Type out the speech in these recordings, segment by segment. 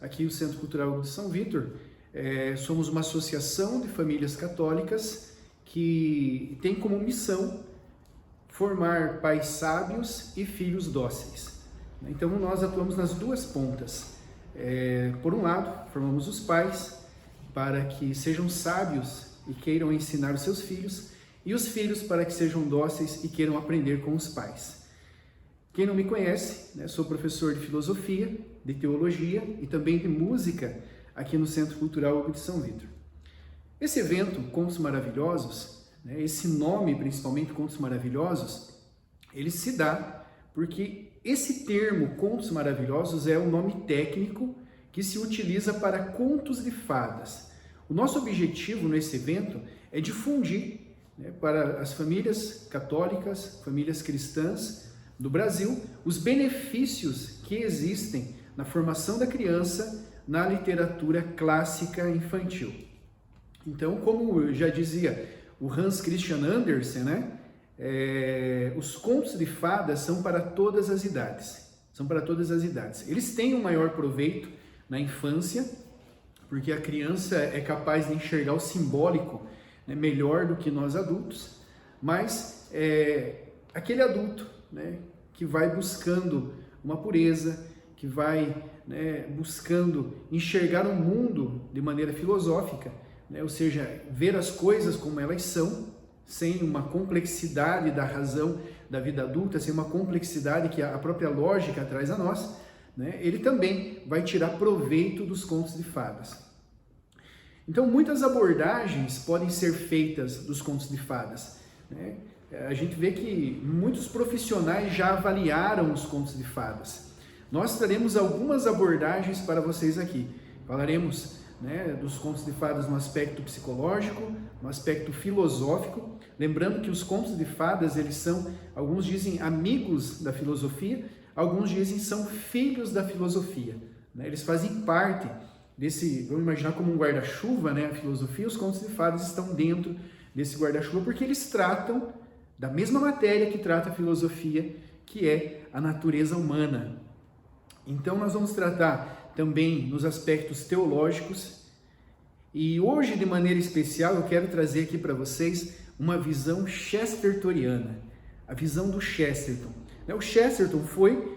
aqui o Centro Cultural de São Vítor, somos uma associação de famílias católicas que tem como missão formar pais sábios e filhos dóceis. Então nós atuamos nas duas pontas. Por um lado, formamos os pais para que sejam sábios e queiram ensinar os seus filhos, e os filhos para que sejam dóceis e queiram aprender com os pais. Quem não me conhece, sou professor de filosofia, de teologia e também de música aqui no Centro Cultural de São Vítor. Esse evento, Contos Maravilhosos, esse nome principalmente, Contos Maravilhosos, ele se dá porque esse termo Contos Maravilhosos é o nome técnico que se utiliza para contos de fadas. O nosso objetivo nesse evento é difundir para as famílias católicas, famílias cristãs do Brasil, os benefícios que existem na formação da criança na literatura clássica infantil. Então, como já dizia o Hans Christian Andersen, os contos de fadas são para todas as idades. São para todas as idades. Eles têm um maior proveito na infância, porque a criança é capaz de enxergar o simbólico melhor do que nós adultos, mas aquele adulto que vai buscando uma pureza, que vai buscando enxergar o mundo de maneira filosófica, ou seja, ver as coisas como elas são, sem uma complexidade da razão da vida adulta, sem uma complexidade que a própria lógica traz a nós, ele também vai tirar proveito dos contos de fadas. Então, muitas abordagens podem ser feitas dos contos de fadas. A gente vê que muitos profissionais já avaliaram os contos de fadas. Nós traremos algumas abordagens para vocês aqui. Falaremos dos contos de fadas no aspecto psicológico, no aspecto filosófico. Lembrando que os contos de fadas, eles são, alguns dizem amigos da filosofia, alguns dizem são filhos da filosofia. Eles fazem parte desse, vamos imaginar como um guarda-chuva, a filosofia, os contos de fadas estão dentro desse guarda-chuva, porque eles tratam da mesma matéria que trata a filosofia, que é a natureza humana. Então nós vamos tratar também nos aspectos teológicos, e hoje, de maneira especial, eu quero trazer aqui para vocês uma visão chestertoniana, a visão do Chesterton. O Chesterton foi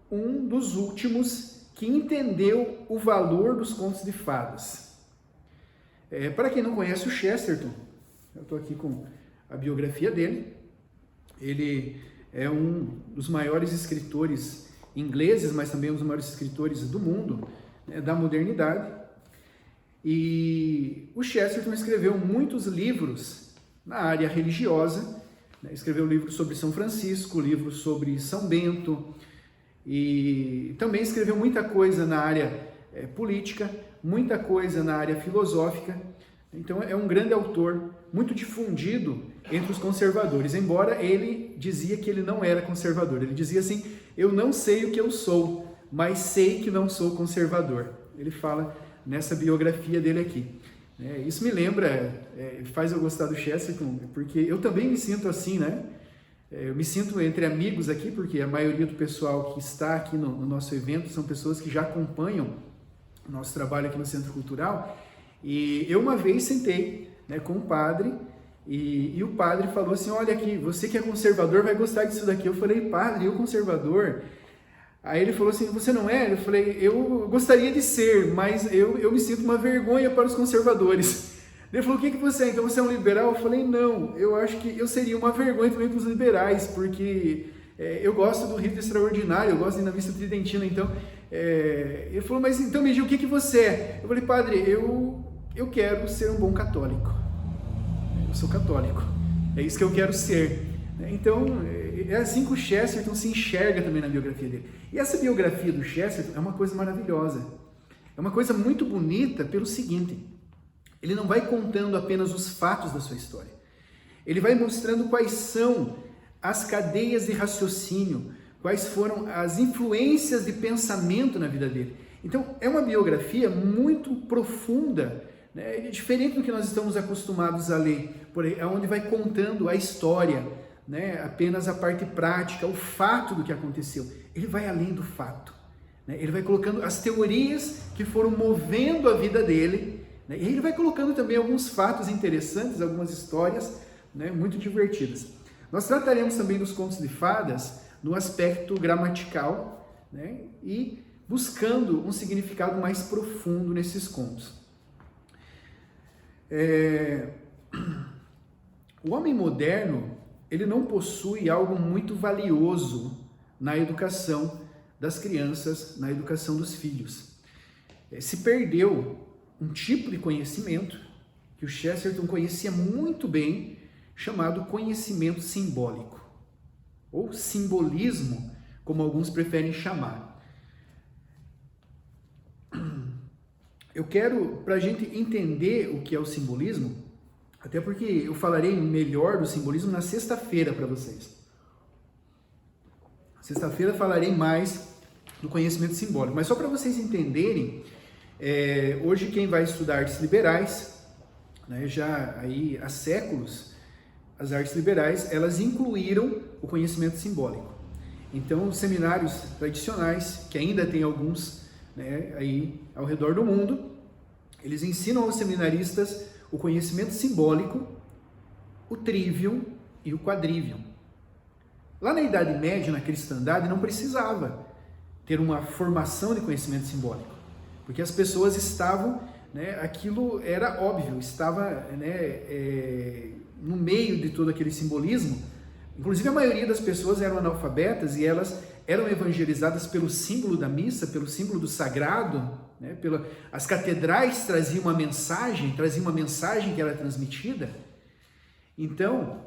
um dos últimos que entendeu o valor dos contos de fadas. Para quem não conhece o Chesterton, eu estou aqui com a biografia dele. Ele é um dos maiores escritores ingleses, mas também um dos maiores escritores do mundo, da modernidade. E o Chesterton escreveu muitos livros na área religiosa, escreveu livros sobre São Francisco, livros sobre São Bento, e também escreveu muita coisa na área política, muita coisa na área filosófica. Então é um grande autor, muito difundido entre os conservadores, embora ele dizia que ele não era conservador. Ele dizia assim: eu não sei o que eu sou, mas sei que não sou conservador. Ele fala nessa biografia dele aqui. Isso me lembra, faz eu gostar do Chesterton, porque eu também me sinto assim, eu me sinto entre amigos aqui, porque a maioria do pessoal que está aqui no nosso evento são pessoas que já acompanham o nosso trabalho aqui no Centro Cultural. E eu uma vez sentei com um padre, e o padre falou assim: olha aqui, você que é conservador vai gostar disso daqui. Eu falei: padre, eu conservador? Aí ele falou assim: você não é? Eu falei: eu gostaria de ser, mas eu me sinto uma vergonha para os conservadores. Ele falou: o que você é? Então você é um liberal? Eu falei: não, eu acho que eu seria uma vergonha também para os liberais, porque eu gosto do rito extraordinário, eu gosto de ir na missa tridentina. Então, ele falou: mas então me diga, o que você é? Eu falei: padre, eu quero ser um bom católico. Eu sou católico, é isso que eu quero ser. Então, é assim que o Chesterton se enxerga também na biografia dele. E essa biografia do Chesterton é uma coisa maravilhosa. É uma coisa muito bonita pelo seguinte: ele não vai contando apenas os fatos da sua história. Ele vai mostrando quais são as cadeias de raciocínio, quais foram as influências de pensamento na vida dele. Então, é uma biografia muito profunda, diferente do que nós estamos acostumados a ler, onde vai contando a história, apenas a parte prática, o fato do que aconteceu. Ele vai além do fato. Ele vai colocando as teorias que que foram movendo a vida dele, né? E ele vai colocando também alguns fatos interessantes, algumas histórias, né, muito divertidas. Nós trataremos também dos contos de fadas no aspecto gramatical, né, e buscando um significado mais profundo nesses contos. O homem moderno, ele não possui algo muito valioso na educação das crianças, na educação dos filhos. Se perdeu um tipo de conhecimento que o Chesterton conhecia muito bem, chamado conhecimento simbólico, ou simbolismo, como alguns preferem chamar. Eu quero, para a gente entender o que é o simbolismo, até porque eu falarei melhor do simbolismo na sexta-feira para vocês. Sexta-feira falarei mais do conhecimento simbólico, mas só para vocês entenderem, hoje quem vai estudar artes liberais, né, já aí há séculos, as artes liberais, elas incluíram o conhecimento simbólico. Então, os seminários tradicionais, que ainda tem alguns, né, aí ao redor do mundo, eles ensinam aos seminaristas o conhecimento simbólico, o trivium e o quadrivium. Lá na Idade Média, na cristandade, não precisava ter uma formação de conhecimento simbólico, porque as pessoas estavam, né, aquilo era óbvio, estava, né, no meio de todo aquele simbolismo. Inclusive a maioria das pessoas eram analfabetas e elas eram evangelizadas pelo símbolo da missa, pelo símbolo do sagrado, né? As catedrais traziam uma mensagem que era transmitida. Então,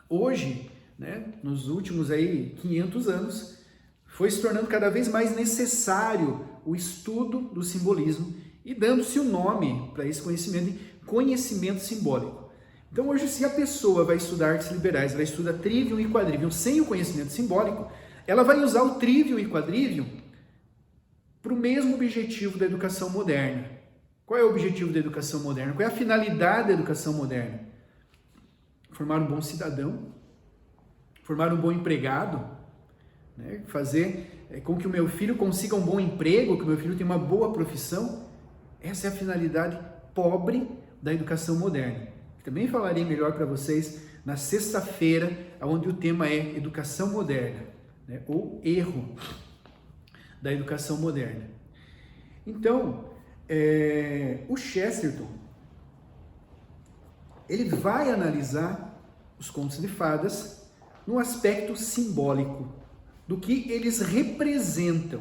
hoje, né, nos últimos aí 500 anos, foi se tornando cada vez mais necessário o estudo do simbolismo e dando-se o nome para esse conhecimento de conhecimento simbólico. Então hoje, se a pessoa vai estudar artes liberais, vai estudar trivium e quadrivium sem o conhecimento simbólico, ela vai usar o trivium e quadrivium para o mesmo objetivo da educação moderna. Qual é o objetivo da educação moderna? Qual é a finalidade da educação moderna? Formar um bom cidadão, formar um bom empregado, né? Fazer com que o meu filho consiga um bom emprego, que o meu filho tenha uma boa profissão. Essa é a finalidade pobre da educação moderna. Também falarei melhor para vocês na sexta-feira, onde o tema é educação moderna, né, ou erro da educação moderna. Então, o Chesterton, ele vai analisar os contos de fadas no aspecto simbólico, do que eles representam,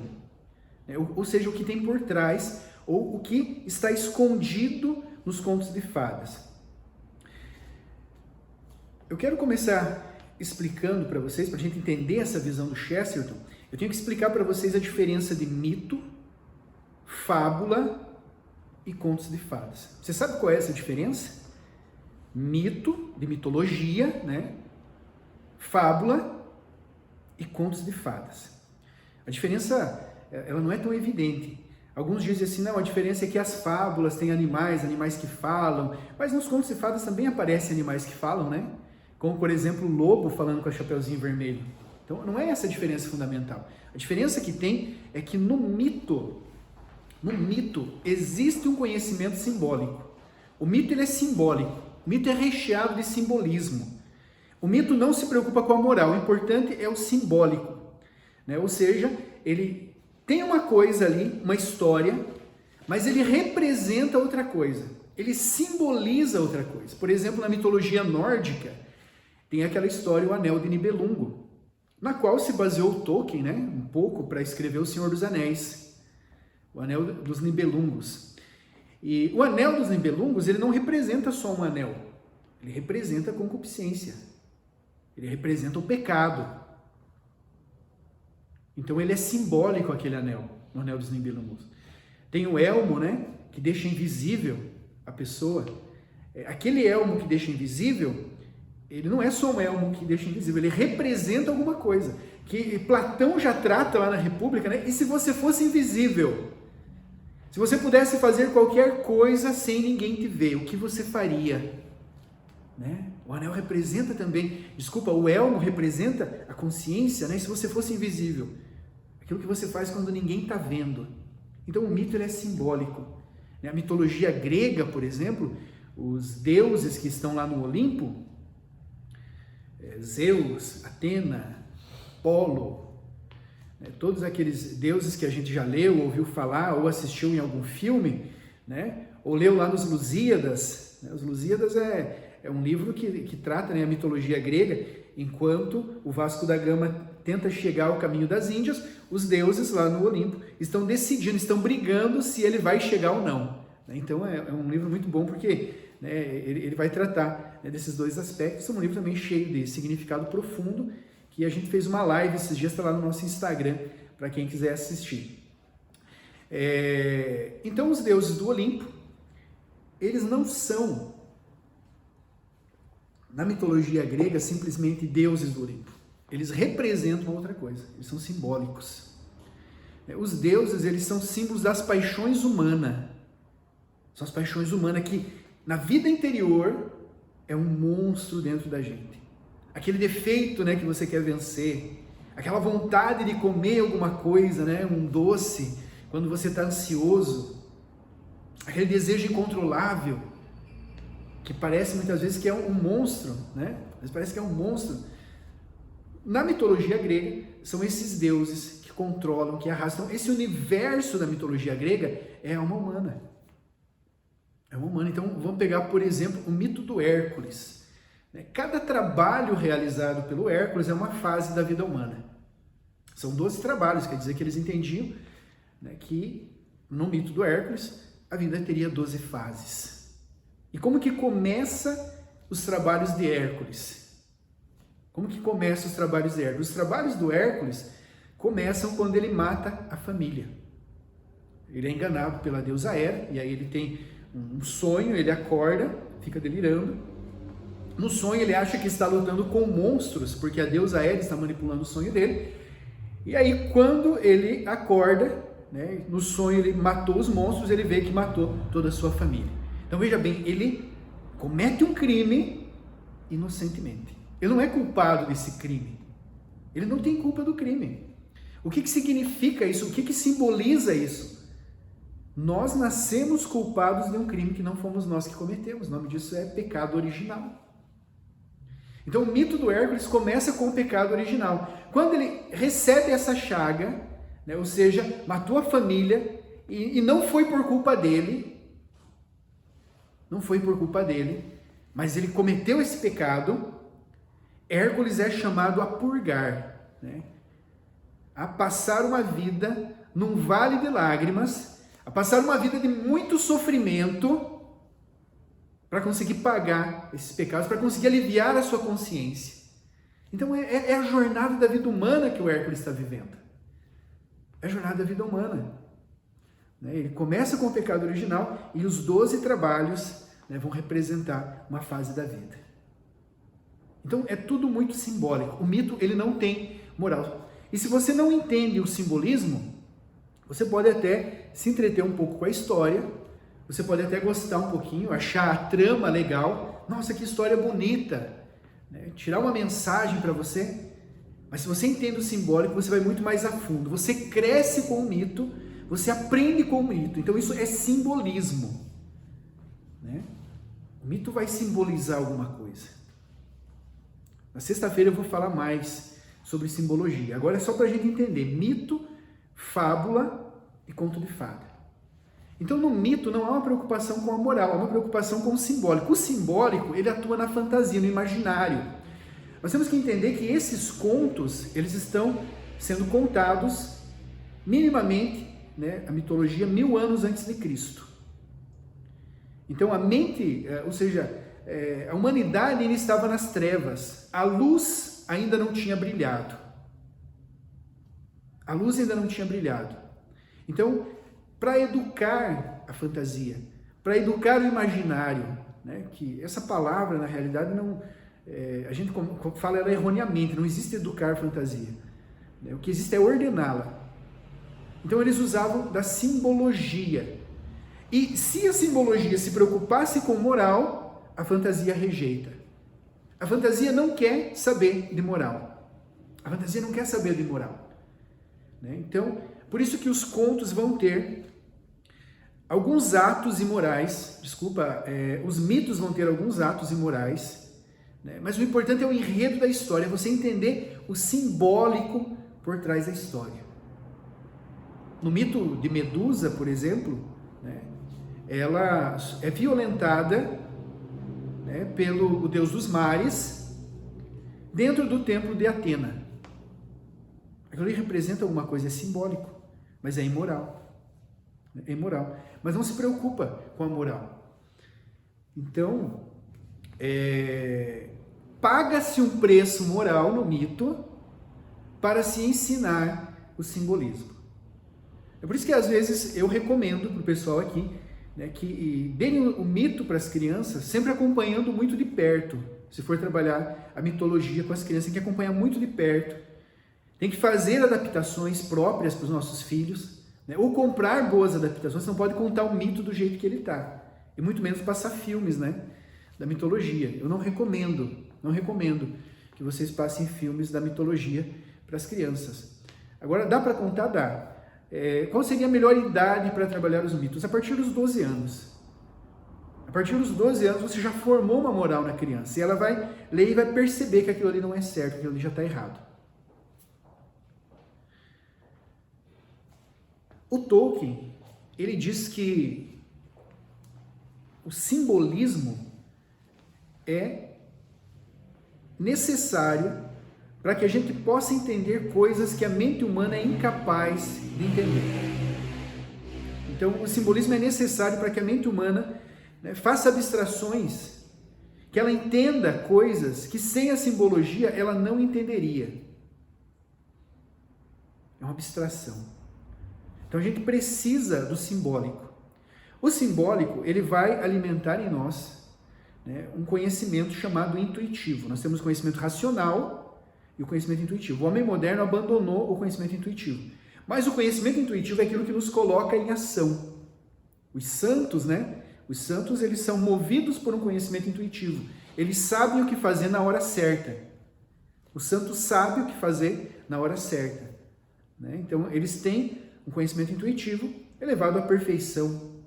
né, ou seja, o que tem por trás, ou o que está escondido nos contos de fadas. Eu quero começar explicando para vocês, para a gente entender essa visão do Chesterton, eu tenho que explicar para vocês a diferença de mito, fábula e contos de fadas. Você sabe qual é essa diferença? Mito, de mitologia, né? Fábula e contos de fadas. A diferença, ela não é tão evidente. Alguns dizem assim, não, a diferença é que as fábulas têm animais que falam, mas nos contos de fadas também aparecem animais que falam, né? Como, por exemplo, o lobo falando com a Chapeuzinho Vermelho. Então, não é essa a diferença fundamental. A diferença que tem é que no mito existe um conhecimento simbólico. O mito, ele é simbólico. O mito é recheado de simbolismo. O mito não se preocupa com a moral. O importante é o simbólico, né? Ou seja, ele tem uma coisa ali, uma história, mas ele representa outra coisa. Ele simboliza outra coisa. Por exemplo, na mitologia nórdica, tem aquela história, o Anel de Nibelungo, na qual se baseou Tolkien, né, um pouco para escrever O Senhor dos Anéis, o Anel dos Nibelungos. E o Anel dos Nibelungos, ele não representa só um anel, ele representa a concupiscência, ele representa o pecado. Então ele é simbólico, aquele anel, o Anel dos Nibelungos. Tem o elmo, né, que deixa invisível a pessoa. Aquele elmo que deixa invisível, ele não é só um elmo que deixa invisível, ele representa alguma coisa, que Platão já trata lá na República, né? E se você fosse invisível, se você pudesse fazer qualquer coisa sem ninguém te ver, o que você faria? Né? O anel representa também, o elmo representa a consciência, né? E se você fosse invisível, aquilo que você faz quando ninguém está vendo. Então o mito ele é simbólico. A mitologia grega, por exemplo, os deuses que estão lá no Olimpo, Zeus, Atena, Apolo, todos aqueles deuses que a gente já leu, ouviu falar ou assistiu em algum filme, ou leu lá nos Lusíadas. Os Lusíadas é um livro que trata a mitologia grega, enquanto o Vasco da Gama tenta chegar ao caminho das Índias, os deuses lá no Olimpo estão decidindo, estão brigando se ele vai chegar ou não. Então é um livro muito bom porque ele vai tratar desses dois aspectos. É um livro também cheio de significado profundo, que a gente fez uma live esses dias, está lá no nosso Instagram, para quem quiser assistir. Então os deuses do Olimpo, eles não são, na mitologia grega, simplesmente deuses do Olimpo. Eles representam outra coisa, eles são simbólicos. Os deuses, eles são símbolos das paixões humanas. São as paixões humanas que, na vida interior, é um monstro dentro da gente. Aquele defeito que você quer vencer, aquela vontade de comer alguma coisa, um doce, quando você está ansioso, aquele desejo incontrolável, que parece muitas vezes que é um monstro, mas parece que é um monstro. Na mitologia grega, são esses deuses que controlam, que arrastam. Esse universo da mitologia grega é a alma humana. É uma humana. Então, vamos pegar, por exemplo, o mito do Hércules. Cada trabalho realizado pelo Hércules é uma fase da vida humana. São 12 trabalhos, quer dizer que eles entendiam que no mito do Hércules a vida teria 12 fases. E como que começa os trabalhos de Hércules? Como que começam os trabalhos de Hércules? Os trabalhos do Hércules começam quando ele mata a família. Ele é enganado pela deusa Hera, e aí ele tem um sonho, ele acorda, fica delirando. No sonho ele acha que está lutando com monstros, porque a deusa Hera está manipulando o sonho dele. E aí quando ele acorda, no sonho ele matou os monstros, ele vê que matou toda a sua família. Então veja bem, ele comete um crime inocentemente. Ele não é culpado desse crime. Ele não tem culpa do crime. O que significa isso? O que simboliza isso? Nós nascemos culpados de um crime que não fomos nós que cometemos. O nome disso é pecado original. Então o mito do Hércules começa com o pecado original. Quando ele recebe essa chaga, ou seja, matou a família, e não foi por culpa dele, mas ele cometeu esse pecado, Hércules é chamado a purgar, a passar uma vida num vale de lágrimas, a passar uma vida de muito sofrimento para conseguir pagar esses pecados, para conseguir aliviar a sua consciência. Então é a jornada da vida humana que o Hércules está vivendo. É a jornada da vida humana. Ele começa com o pecado original e os 12 trabalhos vão representar uma fase da vida. Então é tudo muito simbólico. O mito ele não tem moral. E se você não entende o simbolismo, você pode até se entreter um pouco com a história, você pode até gostar um pouquinho, achar a trama legal. Nossa, que história bonita! Tirar uma mensagem para você. Mas se você entende o simbólico, você vai muito mais a fundo. Você cresce com o mito, você aprende com o mito. Então isso é simbolismo. O mito vai simbolizar alguma coisa. Na sexta-feira eu vou falar mais sobre simbologia. Agora é só para a gente entender mito, fábula e conto de fada. Então no mito não há uma preocupação com a moral, há uma preocupação com o simbólico. O simbólico, ele atua na fantasia, no imaginário. Nós temos que entender que esses contos, eles estão sendo contados minimamente, a mitologia 1000 anos antes de Cristo. Então a mente, ou seja, a humanidade ainda estava nas trevas, a luz ainda não tinha brilhado. A luz ainda não tinha brilhado. Então, para educar a fantasia, para educar o imaginário, que essa palavra na realidade não, a gente fala ela erroneamente, não existe educar a fantasia. O que existe é ordená-la. Então eles usavam da simbologia. E se a simbologia se preocupasse com moral, a fantasia rejeita. A fantasia não quer saber de moral. A fantasia não quer saber de moral. Então, por isso que os contos vão ter alguns atos imorais, os mitos vão ter alguns atos imorais, né? Mas o importante é o enredo da história, é você entender o simbólico por trás da história. No mito de Medusa, por exemplo, né, ela é violentada, né, pelo deus dos mares, dentro do templo de Atena. Aquilo ali representa alguma coisa, é simbólico, mas é imoral. É imoral. Mas não se preocupa com a moral. Então, paga-se um preço moral no mito para se ensinar o simbolismo. É por isso que às vezes eu recomendo para o pessoal aqui, né, que deem o mito para as crianças, sempre acompanhando muito de perto. Se for trabalhar a mitologia com as crianças, tem que acompanhar muito de perto. Tem que fazer adaptações próprias para os nossos filhos, né, ou comprar boas adaptações. Você não pode contar o mito do jeito que ele está. E muito menos passar filmes, né, da mitologia. Eu não recomendo que vocês passem filmes da mitologia para as crianças. Agora, dá para contar? Dá. Qual seria a melhor idade para trabalhar os mitos? A partir dos 12 anos. A partir dos 12 anos você já formou uma moral na criança. E ela vai ler e vai perceber que aquilo ali não é certo, que aquilo ali já está errado. O Tolkien, ele diz que o simbolismo é necessário para que a gente possa entender coisas que a mente humana é incapaz de entender. Então, o simbolismo é necessário para que a mente humana, né, faça abstrações, que ela entenda coisas que sem a simbologia ela não entenderia. É uma abstração. Então, a gente precisa do simbólico. O simbólico, ele vai alimentar em nós, né, um conhecimento chamado intuitivo. Nós temos conhecimento racional e o conhecimento intuitivo. O homem moderno abandonou o conhecimento intuitivo. Mas o conhecimento intuitivo é aquilo que nos coloca em ação. Os santos, né? Os santos, eles são movidos por um conhecimento intuitivo. Eles sabem o que fazer na hora certa. O santo sabe o que fazer na hora certa, né? Então, eles têm um conhecimento intuitivo elevado à perfeição.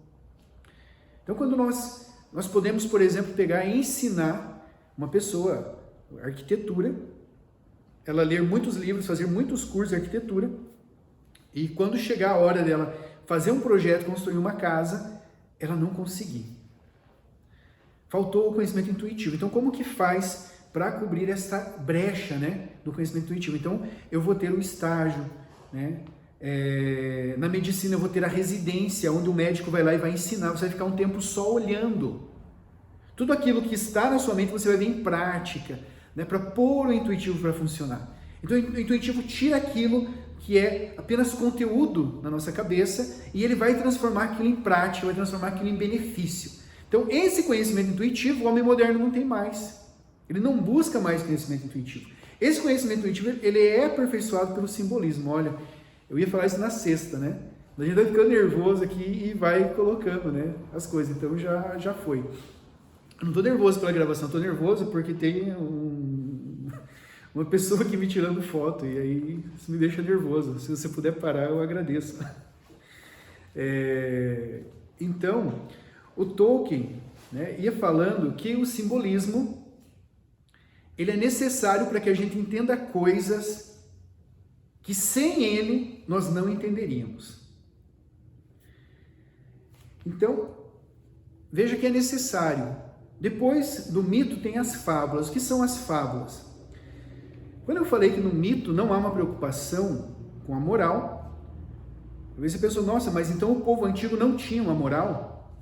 Então, quando nós podemos, por exemplo, pegar e ensinar uma pessoa arquitetura, ela ler muitos livros, fazer muitos cursos de arquitetura, e quando chegar a hora dela fazer um projeto, construir uma casa, ela não conseguir. Faltou o conhecimento intuitivo. Então, como que faz para cobrir essa brecha, né, do conhecimento intuitivo? Então, eu vou ter o estágio, né? Na medicina eu vou ter a residência, onde o médico vai lá e vai ensinar, você vai ficar um tempo só olhando. Tudo aquilo que está na sua mente você vai ver em prática, né, para pôr o intuitivo para funcionar. Então o intuitivo tira aquilo que é apenas conteúdo na nossa cabeça e ele vai transformar aquilo em prática, vai transformar aquilo em benefício. Então esse conhecimento intuitivo o homem moderno não tem mais. Ele não busca mais conhecimento intuitivo. Esse conhecimento intuitivo ele é aperfeiçoado pelo simbolismo. Olha, eu ia falar isso na sexta, né? A gente vai ficando nervoso aqui e vai colocando, né, as coisas. Então já foi. Eu não estou nervoso pela gravação, estou nervoso porque tem uma pessoa aqui me tirando foto e aí isso me deixa nervoso. Se você puder parar, eu agradeço. Então, o Tolkien, né, ia falando que o simbolismo ele é necessário para que a gente entenda coisas que sem ele nós não entenderíamos. Então, veja que é necessário. Depois do mito tem as fábulas. O que são as fábulas? Quando eu falei que no mito não há uma preocupação com a moral, talvez você pensou, nossa, mas então o povo antigo não tinha uma moral?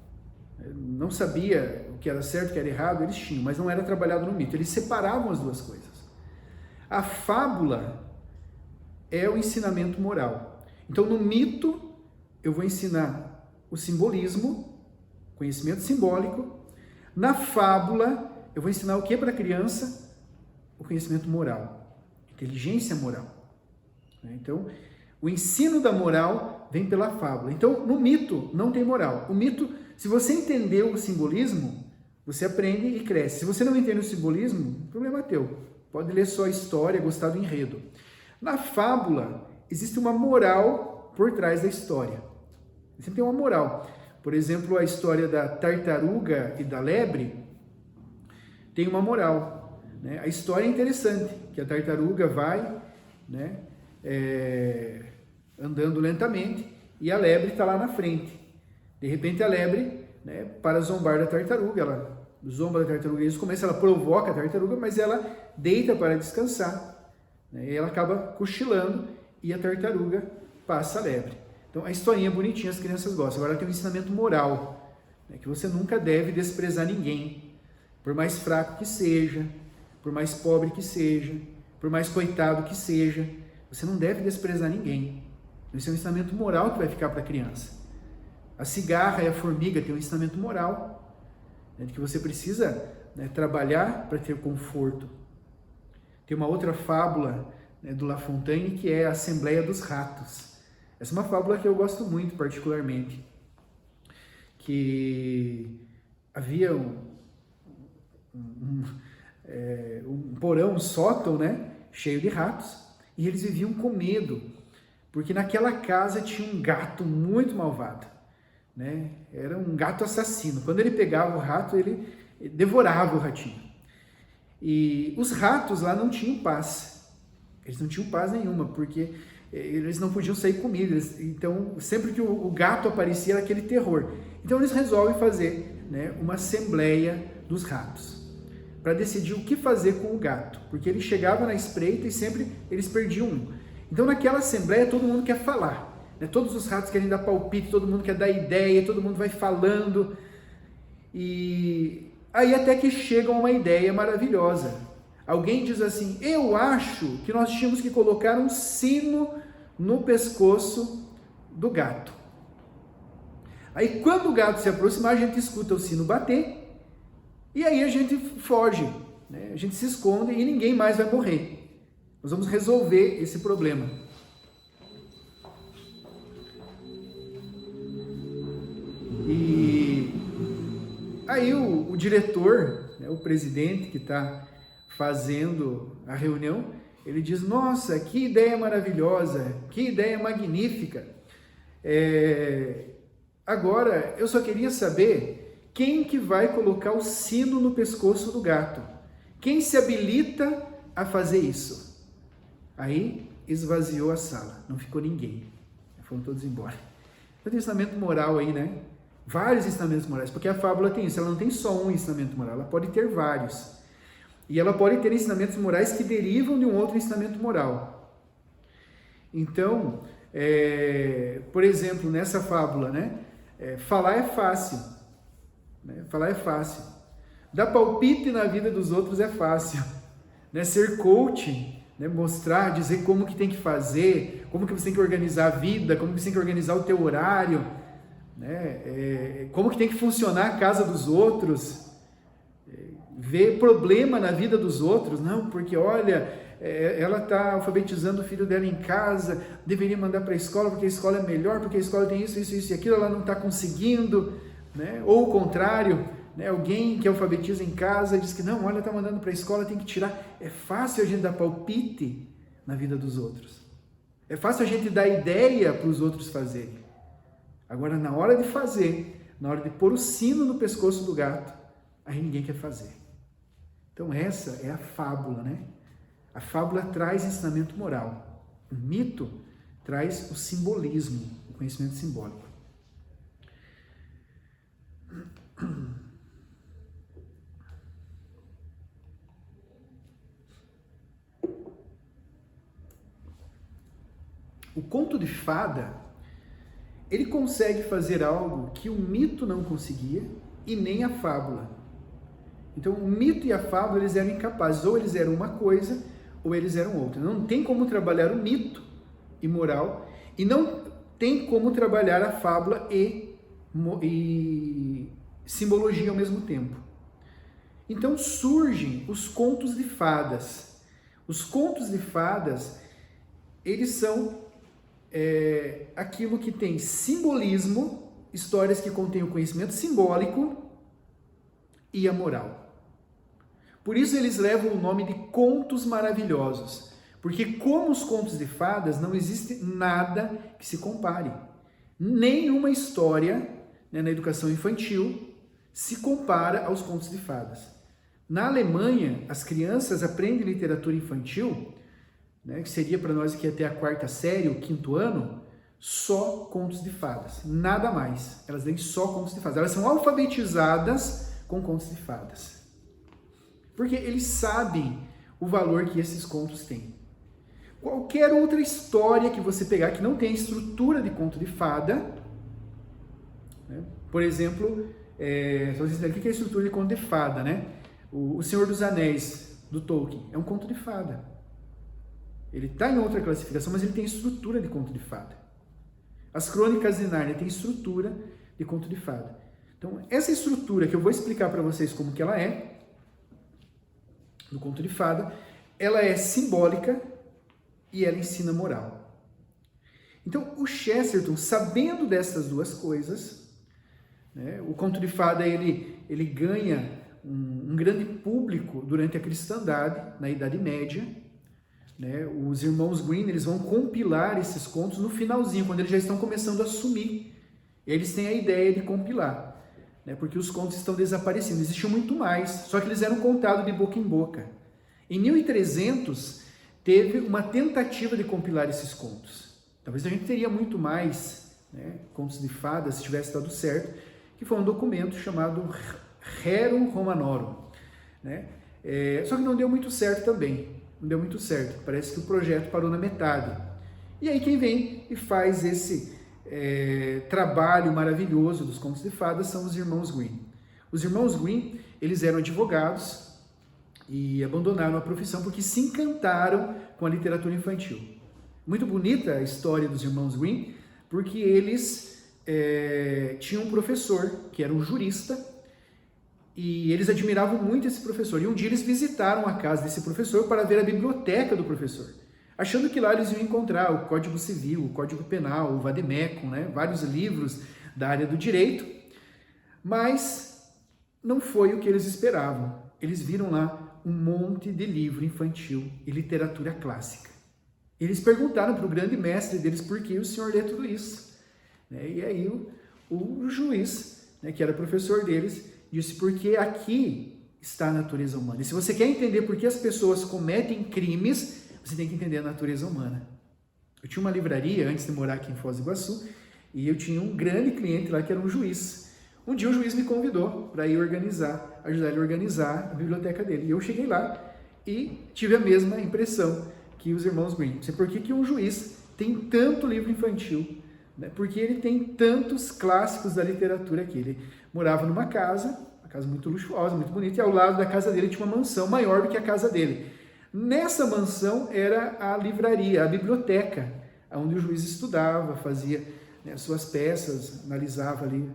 Não sabia o que era certo e o que era errado? Eles tinham, mas não era trabalhado no mito. Eles separavam as duas coisas. A fábula é o ensinamento moral. Então no mito eu vou ensinar o simbolismo, conhecimento simbólico. Na fábula, eu vou ensinar o que para a criança? O conhecimento moral, inteligência moral. Então, o ensino da moral vem pela fábula. Então, no mito, não tem moral. O mito, se você entendeu o simbolismo, você aprende e cresce. Se você não entende o simbolismo, o problema é teu. Pode ler só a história, gostar do enredo. Na fábula, existe uma moral por trás da história. Sempre tem uma moral. Por exemplo, a história da tartaruga e da lebre tem uma moral, né? A história é interessante, que a tartaruga vai, né, andando lentamente e a lebre está lá na frente. De repente a lebre, né, para zombar da tartaruga, ela zomba da tartaruga, isso começa, ela provoca a tartaruga, mas ela deita para descansar, né, e ela acaba cochilando e a tartaruga passa a lebre. Então a historinha é bonitinha, as crianças gostam. Agora tem um ensinamento moral, né, que você nunca deve desprezar ninguém, por mais fraco que seja, por mais pobre que seja, por mais coitado que seja, você não deve desprezar ninguém. Esse é um ensinamento moral que vai ficar para a criança. A cigarra e a formiga têm um ensinamento moral, né, de que você precisa, né, trabalhar para ter conforto. Tem uma outra fábula, né, do La Fontaine, que é a Assembleia dos Ratos. Essa é uma fábula que eu gosto muito particularmente, que havia um porão, um sótão, né, cheio de ratos, e eles viviam com medo, porque naquela casa tinha um gato muito malvado, né? Era um gato assassino. Quando ele pegava o rato, ele devorava o ratinho. E os ratos lá não tinham paz. Eles não tinham paz nenhuma, porque eles não podiam sair comidos. Então, sempre que o gato aparecia, era aquele terror. Então, eles resolvem fazer, né, uma assembleia dos ratos, para decidir o que fazer com o gato, porque ele chegava na espreita e sempre eles perdiam um. Então, naquela assembleia, todo mundo quer falar, né? Todos os ratos querem dar palpite, todo mundo quer dar ideia, todo mundo vai falando. E aí até que chega uma ideia maravilhosa. Alguém diz assim: eu acho que nós tínhamos que colocar um sino no pescoço do gato. Aí, quando o gato se aproximar, a gente escuta o sino bater, e aí a gente foge, né? A gente se esconde e ninguém mais vai morrer. Nós vamos resolver esse problema. E aí o diretor, né, o presidente que está fazendo a reunião, ele diz: nossa, que ideia maravilhosa, que ideia magnífica. Agora, eu só queria saber quem que vai colocar o sino no pescoço do gato. Quem se habilita a fazer isso? Aí esvaziou a sala, não ficou ninguém. Foram todos embora. Então tem ensinamento moral aí, né? Vários ensinamentos morais, porque a fábula tem isso, ela não tem só um ensinamento moral, ela pode ter vários. E ela pode ter ensinamentos morais que derivam de um outro ensinamento moral. Então, por exemplo, nessa fábula, né? Falar é fácil. Né? Falar é fácil. Dar palpite na vida dos outros é fácil. Né? Ser coach, né? Mostrar, dizer como que tem que fazer, como que você tem que organizar a vida, como que você tem que organizar o teu horário, né? Como que tem que funcionar a casa dos outros, ver problema na vida dos outros, não, porque olha, ela está alfabetizando o filho dela em casa, deveria mandar para a escola, porque a escola é melhor, porque a escola tem isso, isso, isso e aquilo, ela não está conseguindo, né? Ou o contrário, né? Alguém que alfabetiza em casa diz que não, olha, está mandando para a escola, tem que tirar. É fácil a gente dar palpite na vida dos outros, é fácil a gente dar ideia para os outros fazerem. Agora, na hora de fazer, na hora de pôr o sino no pescoço do gato, aí ninguém quer fazer. Então essa é a fábula, né? A fábula traz ensinamento moral. O mito traz o simbolismo, o conhecimento simbólico. O conto de fada, ele consegue fazer algo que o mito não conseguia e nem a fábula. Então, o mito e a fábula, eles eram incapazes. Ou eles eram uma coisa, ou eles eram outra. Não tem como trabalhar o mito e moral, e não tem como trabalhar a fábula e simbologia ao mesmo tempo. Então, surgem os contos de fadas. Os contos de fadas, eles são aquilo que tem simbolismo, histórias que contêm o conhecimento simbólico e a moral. Por isso eles levam o nome de contos maravilhosos, porque como os contos de fadas, não existe nada que se compare. Nenhuma história né, na educação infantil se compara aos contos de fadas. Na Alemanha, as crianças aprendem literatura infantil, né, que seria para nós aqui até a 4ª série, o 5º ano, só contos de fadas, nada mais. Elas leem só contos de fadas. Elas são alfabetizadas com contos de fadas. Porque eles sabem o valor que esses contos têm. Qualquer outra história que você pegar que não tem estrutura de conto de fada, né? Por exemplo, o que é a estrutura de conto de fada, né? O Senhor dos Anéis, do Tolkien, é um conto de fada. Ele está em outra classificação, mas ele tem estrutura de conto de fada. As Crônicas de Nárnia têm estrutura de conto de fada. Então, essa estrutura que eu vou explicar para vocês como que ela é, do conto de fada, ela é simbólica e ela ensina moral. Então, o Chesterton, sabendo dessas duas coisas, né, o conto de fada ele ganha um grande público durante a cristandade, na Idade Média. Né? Os irmãos Grimm, eles vão compilar esses contos no finalzinho, quando eles já estão começando a sumir. Eles têm a ideia de compilar, né? Porque os contos estão desaparecendo. Existiam muito mais, só que eles eram contados de boca em boca. Em 1300, teve uma tentativa de compilar esses contos. Talvez a gente teria muito mais, né, contos de fadas, se tivesse dado certo, que foi um documento chamado Rerum Romanorum. Né? Só que não deu muito certo também. Não deu muito certo, parece que o projeto parou na metade. E aí quem vem e faz esse trabalho maravilhoso dos contos de fadas são os irmãos Grimm. Os irmãos Grimm, eles eram advogados e abandonaram a profissão porque se encantaram com a literatura infantil. Muito bonita a história dos irmãos Grimm, porque eles tinham um professor que era um jurista, e eles admiravam muito esse professor. E um dia eles visitaram a casa desse professor para ver a biblioteca do professor, achando que lá eles iam encontrar o Código Civil, o Código Penal, o Vademecum, né? Vários livros da área do direito. Mas não foi o que eles esperavam. Eles viram lá um monte de livro infantil e literatura clássica. Eles perguntaram para o grande mestre deles por que o senhor lê tudo isso. E aí o juiz, né, que era professor deles, disse, porque aqui está a natureza humana. E se você quer entender por que as pessoas cometem crimes, você tem que entender a natureza humana. Eu tinha uma livraria antes de morar aqui em Foz do Iguaçu, e eu tinha um grande cliente lá que era um juiz. Um dia o juiz me convidou para ir ajudar ele a organizar a biblioteca dele. E eu cheguei lá e tive a mesma impressão que os irmãos Grimm. Não sei por que um juiz tem tanto livro infantil, né? Porque ele tem tantos clássicos da literatura aqui. Ele morava numa casa, uma casa muito luxuosa, muito bonita, e ao lado da casa dele tinha uma mansão maior do que a casa dele. Nessa mansão era a livraria, a biblioteca, onde o juiz estudava, fazia, né, suas peças, analisava ali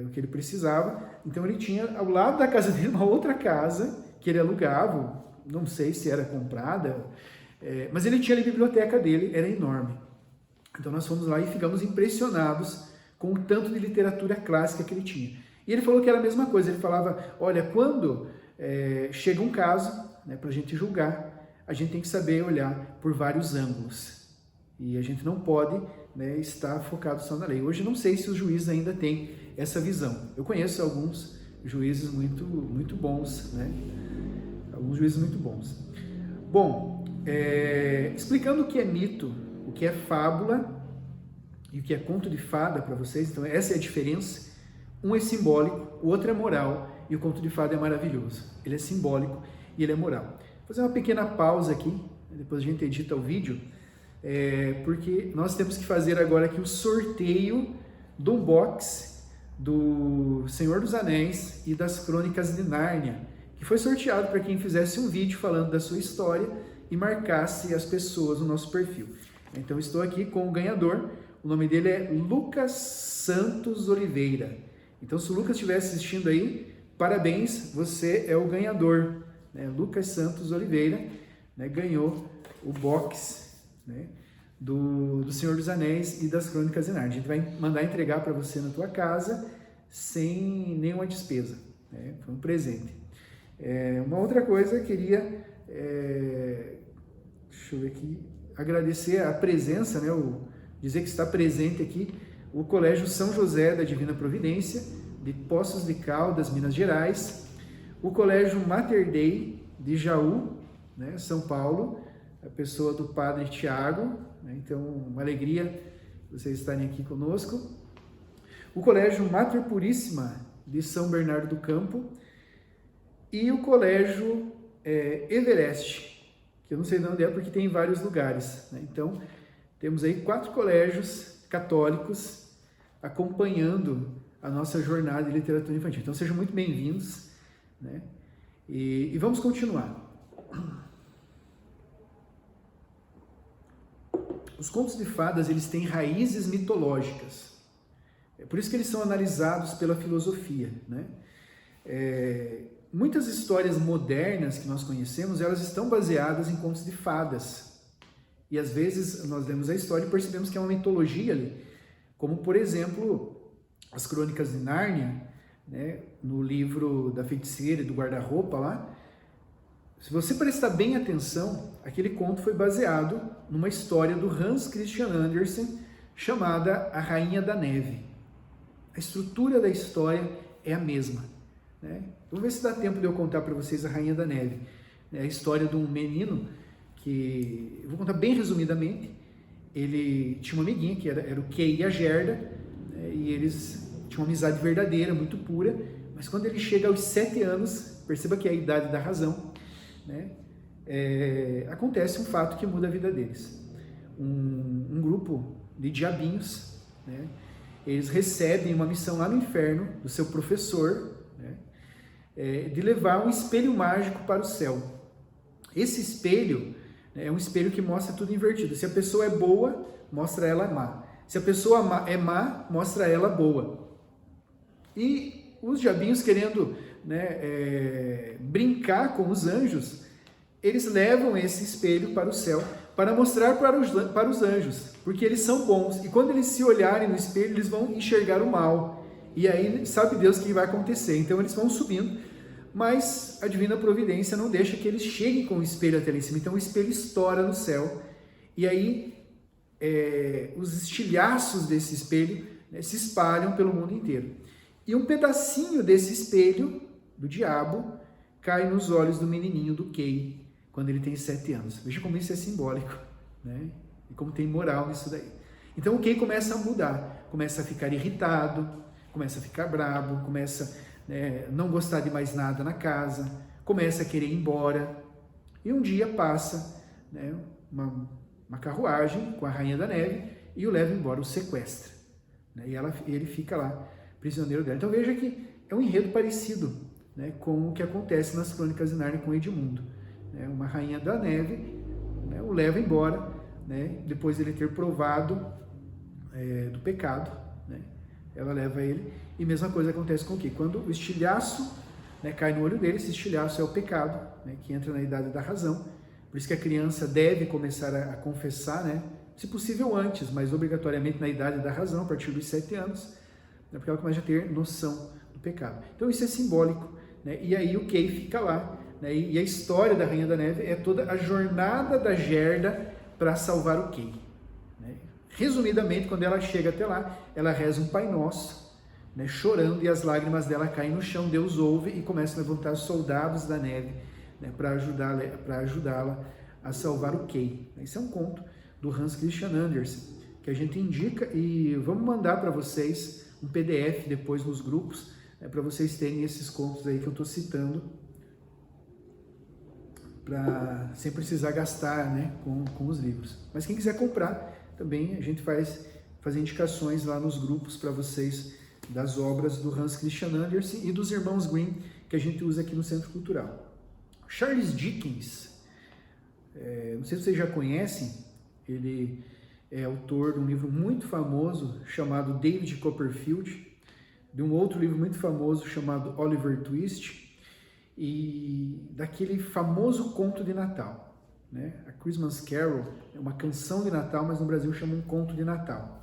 o que ele precisava. Então ele tinha ao lado da casa dele uma outra casa que ele alugava, não sei se era comprada, mas ele tinha a biblioteca dele, era enorme. Então nós fomos lá e ficamos impressionados com o tanto de literatura clássica que ele tinha. E ele falou que era a mesma coisa, ele falava, olha, quando chega um caso, né, para a gente julgar, a gente tem que saber olhar por vários ângulos. E a gente não pode, né, estar focado só na lei. Hoje eu não sei se os juízes ainda têm essa visão. Eu conheço alguns juízes muito, muito bons, né? Alguns juízes muito bons. Bom, explicando o que é mito, o que é fábula e o que é conto de fada para vocês, então essa é a diferença. Um é simbólico, o outro é moral, e o conto de fada é maravilhoso. Ele é simbólico e ele é moral. Vou fazer uma pequena pausa aqui, depois a gente edita o vídeo, porque nós temos que fazer agora aqui o sorteio do unbox do Senhor dos Anéis e das Crônicas de Nárnia, que foi sorteado para quem fizesse um vídeo falando da sua história e marcasse as pessoas no nosso perfil. Então estou aqui com o ganhador, o nome dele é Lucas Santos Oliveira. Então se o Lucas estiver assistindo aí, parabéns, você é o ganhador, né? Lucas Santos Oliveira, né, ganhou o box, né, do Senhor dos Anéis e das Crônicas de Nárnia. A gente vai mandar entregar para você na tua casa sem nenhuma despesa, né? Foi um presente. Uma outra coisa, eu queria, deixa eu ver aqui, agradecer a presença, né, dizer que está presente aqui o Colégio São José da Divina Providência, de Poços de Caldas, Minas Gerais, o Colégio Mater Dei de Jaú, né, São Paulo, a pessoa do Padre Tiago, né, então uma alegria vocês estarem aqui conosco, o Colégio Mater Puríssima de São Bernardo do Campo e o Colégio Everest, que eu não sei de onde é porque tem em vários lugares, né? Então temos aí 4 colégios católicos acompanhando a nossa jornada de literatura infantil. Então sejam muito bem-vindos, né? E vamos continuar. Os contos de fadas, eles têm raízes mitológicas. É por isso que eles são analisados pela filosofia, né? Muitas histórias modernas que nós conhecemos, elas estão baseadas em contos de fadas. E às vezes nós lemos a história e percebemos que é uma mitologia ali. Como, por exemplo, as Crônicas de Nárnia, né? No livro da feiticeira e do guarda-roupa lá. Se você prestar bem atenção, aquele conto foi baseado numa história do Hans Christian Andersen chamada A Rainha da Neve. A estrutura da história é a mesma, né? Vamos ver se dá tempo de eu contar para vocês A Rainha da Neve. É a história de um menino que, eu vou contar bem resumidamente, ele tinha uma amiguinha que era o Kay e a Gerda, né? E eles tinham uma amizade verdadeira, muito pura, mas quando ele chega aos 7 anos, perceba que é a idade da razão, né? Acontece um fato que muda a vida deles. Um grupo de diabinhos, né? Eles recebem uma missão lá no inferno do seu professor, né? De levar um espelho mágico para o céu. Esse espelho, né, é um espelho que mostra tudo invertido. Se a pessoa é boa, mostra ela má. Se a pessoa é má, mostra ela boa. E os diabinhos, querendo, né, brincar com os anjos, eles levam esse espelho para o céu para mostrar para os anjos, porque eles são bons. E quando eles se olharem no espelho, eles vão enxergar o mal. E aí, sabe Deus o que vai acontecer. Então, eles vão subindo, mas a divina providência não deixa que eles cheguem com o espelho até lá em cima. Então, o espelho estoura no céu. E aí, os estilhaços desse espelho, né, se espalham pelo mundo inteiro. E um pedacinho desse espelho, do diabo, cai nos olhos do menininho, do Kay, quando ele tem 7 anos. Veja como isso é simbólico, né? E como tem moral nisso daí. Então o Kay começa a mudar, começa a ficar irritado, começa a ficar bravo, começa a não gostar de mais nada na casa, começa a querer ir embora. E um dia passa, né, uma carruagem com a Rainha da Neve e o leva embora, o sequestra, né? E ele fica lá, prisioneiro dela. Então veja que é um enredo parecido, né, com o que acontece nas Crônicas de Nárnia com Edmundo. Uma Rainha da Neve, né, o leva embora, né, depois de ele ter provado do pecado, né, ela leva ele, e a mesma coisa acontece com o quê? Quando o estilhaço, né, cai no olho dele, esse estilhaço é o pecado, né, que entra na idade da razão. Por isso que a criança deve começar a confessar, né, se possível antes, mas obrigatoriamente na idade da razão, a partir dos 7 anos, né, porque ela começa a ter noção do pecado. Então isso é simbólico, né, e aí o Kay fica lá, né, e a história da Rainha da Neve é toda a jornada da Gerda para salvar o Kay, né? Resumidamente, quando ela chega até lá, ela reza um Pai Nosso, né, chorando, e as lágrimas dela caem no chão. Deus ouve e começa a levantar os soldados da neve, né, para ajudá-la a salvar o Kay. Isso é um conto do Hans Christian Andersen, que a gente indica, e vamos mandar para vocês um PDF depois nos grupos, né, para vocês terem esses contos aí que eu estou citando, sem precisar gastar, né, com os livros. Mas quem quiser comprar, também a gente faz indicações lá nos grupos para vocês das obras do Hans Christian Andersen e dos irmãos Grimm, que a gente usa aqui no Centro Cultural. Charles Dickens, não sei se vocês já conhecem, ele é autor de um livro muito famoso chamado David Copperfield, de um outro livro muito famoso chamado Oliver Twist, e daquele famoso conto de Natal, né? A Christmas Carol é uma canção de Natal, mas no Brasil chama um conto de Natal.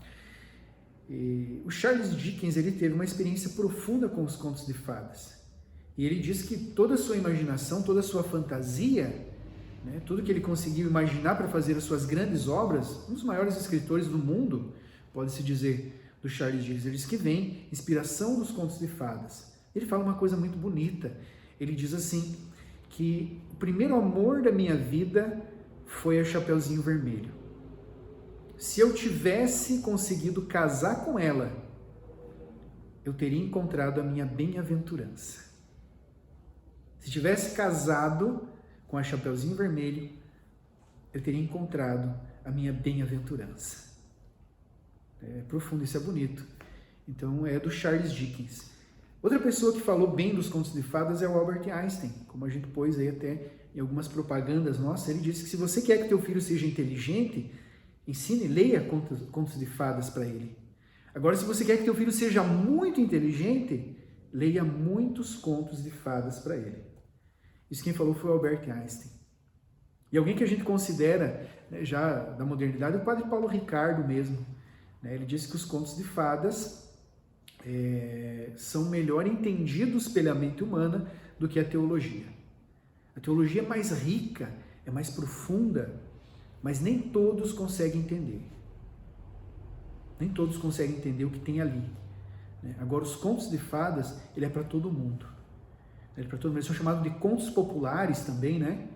E o Charles Dickens, ele teve uma experiência profunda com os contos de fadas. E ele diz que toda a sua imaginação, toda a sua fantasia, né, tudo que ele conseguiu imaginar para fazer as suas grandes obras, um dos maiores escritores do mundo, pode-se dizer, do Charles Dickens. Ele diz que vem inspiração dos contos de fadas. Ele fala uma coisa muito bonita. Ele diz assim, que o primeiro amor da minha vida foi a Chapeuzinho Vermelho. Se eu tivesse conseguido casar com ela, eu teria encontrado a minha bem-aventurança. Se tivesse casado com a Chapeuzinho Vermelho, eu teria encontrado a minha bem-aventurança. É profundo, isso é bonito. Então, é do Charles Dickens. Outra pessoa que falou bem dos contos de fadas é o Albert Einstein, como a gente pôs aí até em algumas propagandas nossas. Ele disse que se você quer que teu filho seja inteligente, ensine, leia contos de fadas para ele. Agora, se você quer que teu filho seja muito inteligente, leia muitos contos de fadas para ele. Isso quem falou foi o Albert Einstein. E alguém que a gente considera, né, já da modernidade, o padre Paulo Ricardo mesmo. Né? Ele disse que os contos de fadas são melhor entendidos pela mente humana do que a teologia. A teologia é mais rica, é mais profunda, mas nem todos conseguem entender. Nem todos conseguem entender o que tem ali. Né? Agora, os contos de fadas, ele é para todo mundo. Ele é para todo mundo. Eles são chamados de contos populares também, né?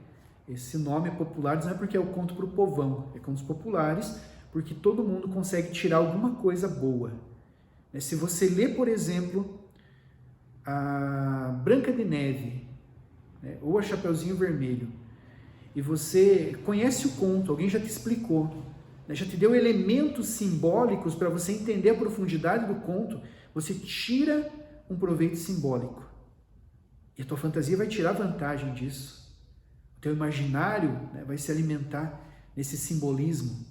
Esse nome é popular, não é porque é o conto para o povão, é contos populares, porque todo mundo consegue tirar alguma coisa boa. Se você lê, por exemplo, a Branca de Neve, né, ou a Chapeuzinho Vermelho, e você conhece o conto, alguém já te explicou, né, já te deu elementos simbólicos para você entender a profundidade do conto, você tira um proveito simbólico. E a tua fantasia vai tirar vantagem disso. O teu imaginário, né, vai se alimentar nesse simbolismo.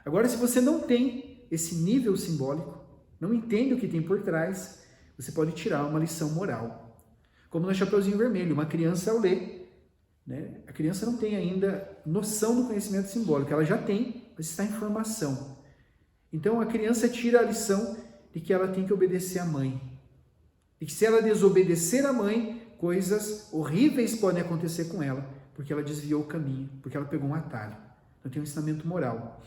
Agora, se você não tem esse nível simbólico, não entende o que tem por trás, você pode tirar uma lição moral. Como no Chapeuzinho Vermelho, uma criança ao ler, né, a criança não tem ainda noção do conhecimento simbólico, ela já tem, mas está em formação. Então a criança tira a lição de que ela tem que obedecer à mãe. E que se ela desobedecer à mãe, coisas horríveis podem acontecer com ela, porque ela desviou o caminho, porque ela pegou um atalho. Então tem um ensinamento moral.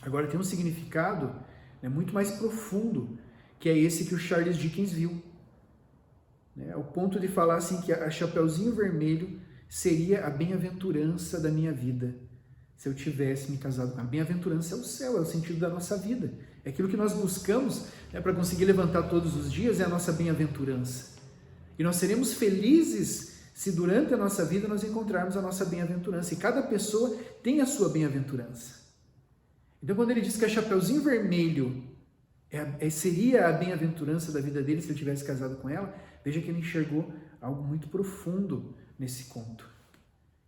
Agora tem um significado, né, muito mais profundo, que é esse que o Charles Dickens viu. Né, ao ponto de falar assim que a Chapeuzinho Vermelho seria a bem-aventurança da minha vida, se eu tivesse me casado com ela. A bem-aventurança é o céu, é o sentido da nossa vida. É aquilo que nós buscamos, né, para conseguir levantar todos os dias, é a nossa bem-aventurança. E nós seremos felizes se durante a nossa vida nós encontrarmos a nossa bem-aventurança. E cada pessoa tem a sua bem-aventurança. Então, quando ele diz que a Chapeuzinho Vermelho seria a bem-aventurança da vida dele se ele tivesse casado com ela, veja que ele enxergou algo muito profundo nesse conto.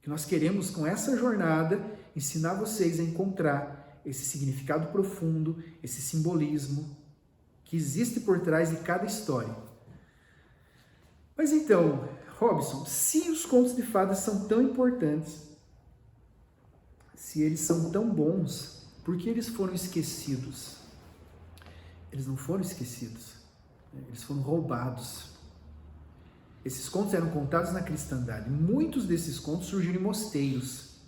Que nós queremos, com essa jornada, ensinar vocês a encontrar esse significado profundo, esse simbolismo que existe por trás de cada história. Mas então, Robson, se os contos de fadas são tão importantes, se eles são tão bons, por que eles foram esquecidos? Eles não foram esquecidos, eles foram roubados. Esses contos eram contados na cristandade. Muitos desses contos surgiram em mosteiros.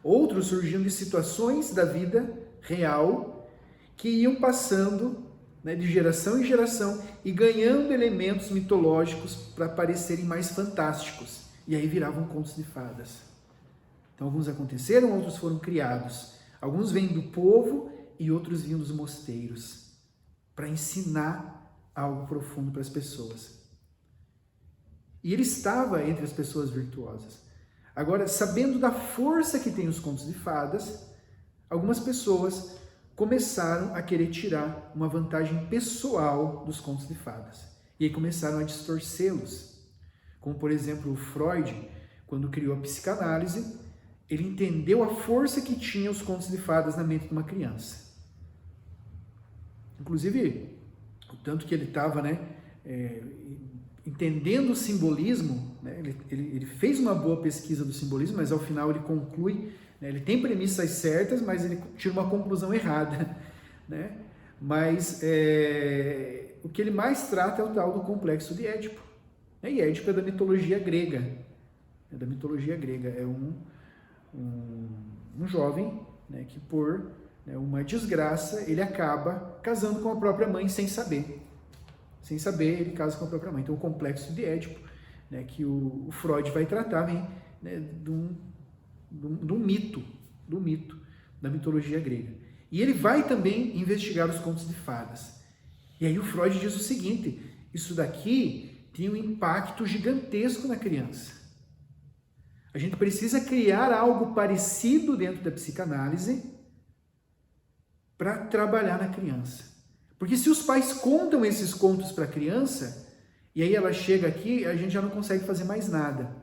Outros surgiram de situações da vida real que iam passando, né, de geração em geração e ganhando elementos mitológicos para parecerem mais fantásticos. E aí viravam contos de fadas. Então alguns aconteceram, outros foram criados. Alguns vêm do povo e outros vinham dos mosteiros para ensinar algo profundo para as pessoas. E ele estava entre as pessoas virtuosas. Agora, sabendo da força que tem os contos de fadas, algumas pessoas começaram a querer tirar uma vantagem pessoal dos contos de fadas. E aí começaram a distorcê-los. Como, por exemplo, o Freud, quando criou a psicanálise, ele entendeu a força que tinha os contos de fadas na mente de uma criança. Inclusive, o tanto que ele estava, né, entendendo o simbolismo, né, ele fez uma boa pesquisa do simbolismo, mas ao final ele conclui, né, ele tem premissas certas, mas ele tira uma conclusão errada. Né? Mas o que ele mais trata é o tal do complexo de Édipo. Né? E Édipo é da mitologia grega. É da mitologia grega. É um jovem, né, que por né, uma desgraça, ele acaba casando com a própria mãe sem saber. Sem saber, ele casa com a própria mãe. Então, o complexo de Édipo, né, que o Freud vai tratar, vem, né, de um mito, da mitologia grega. E ele vai também investigar os contos de fadas. E aí o Freud diz o seguinte: isso daqui tem um impacto gigantesco na criança. A gente precisa criar algo parecido dentro da psicanálise para trabalhar na criança. Porque se os pais contam esses contos para a criança, e aí ela chega aqui, a gente já não consegue fazer mais nada.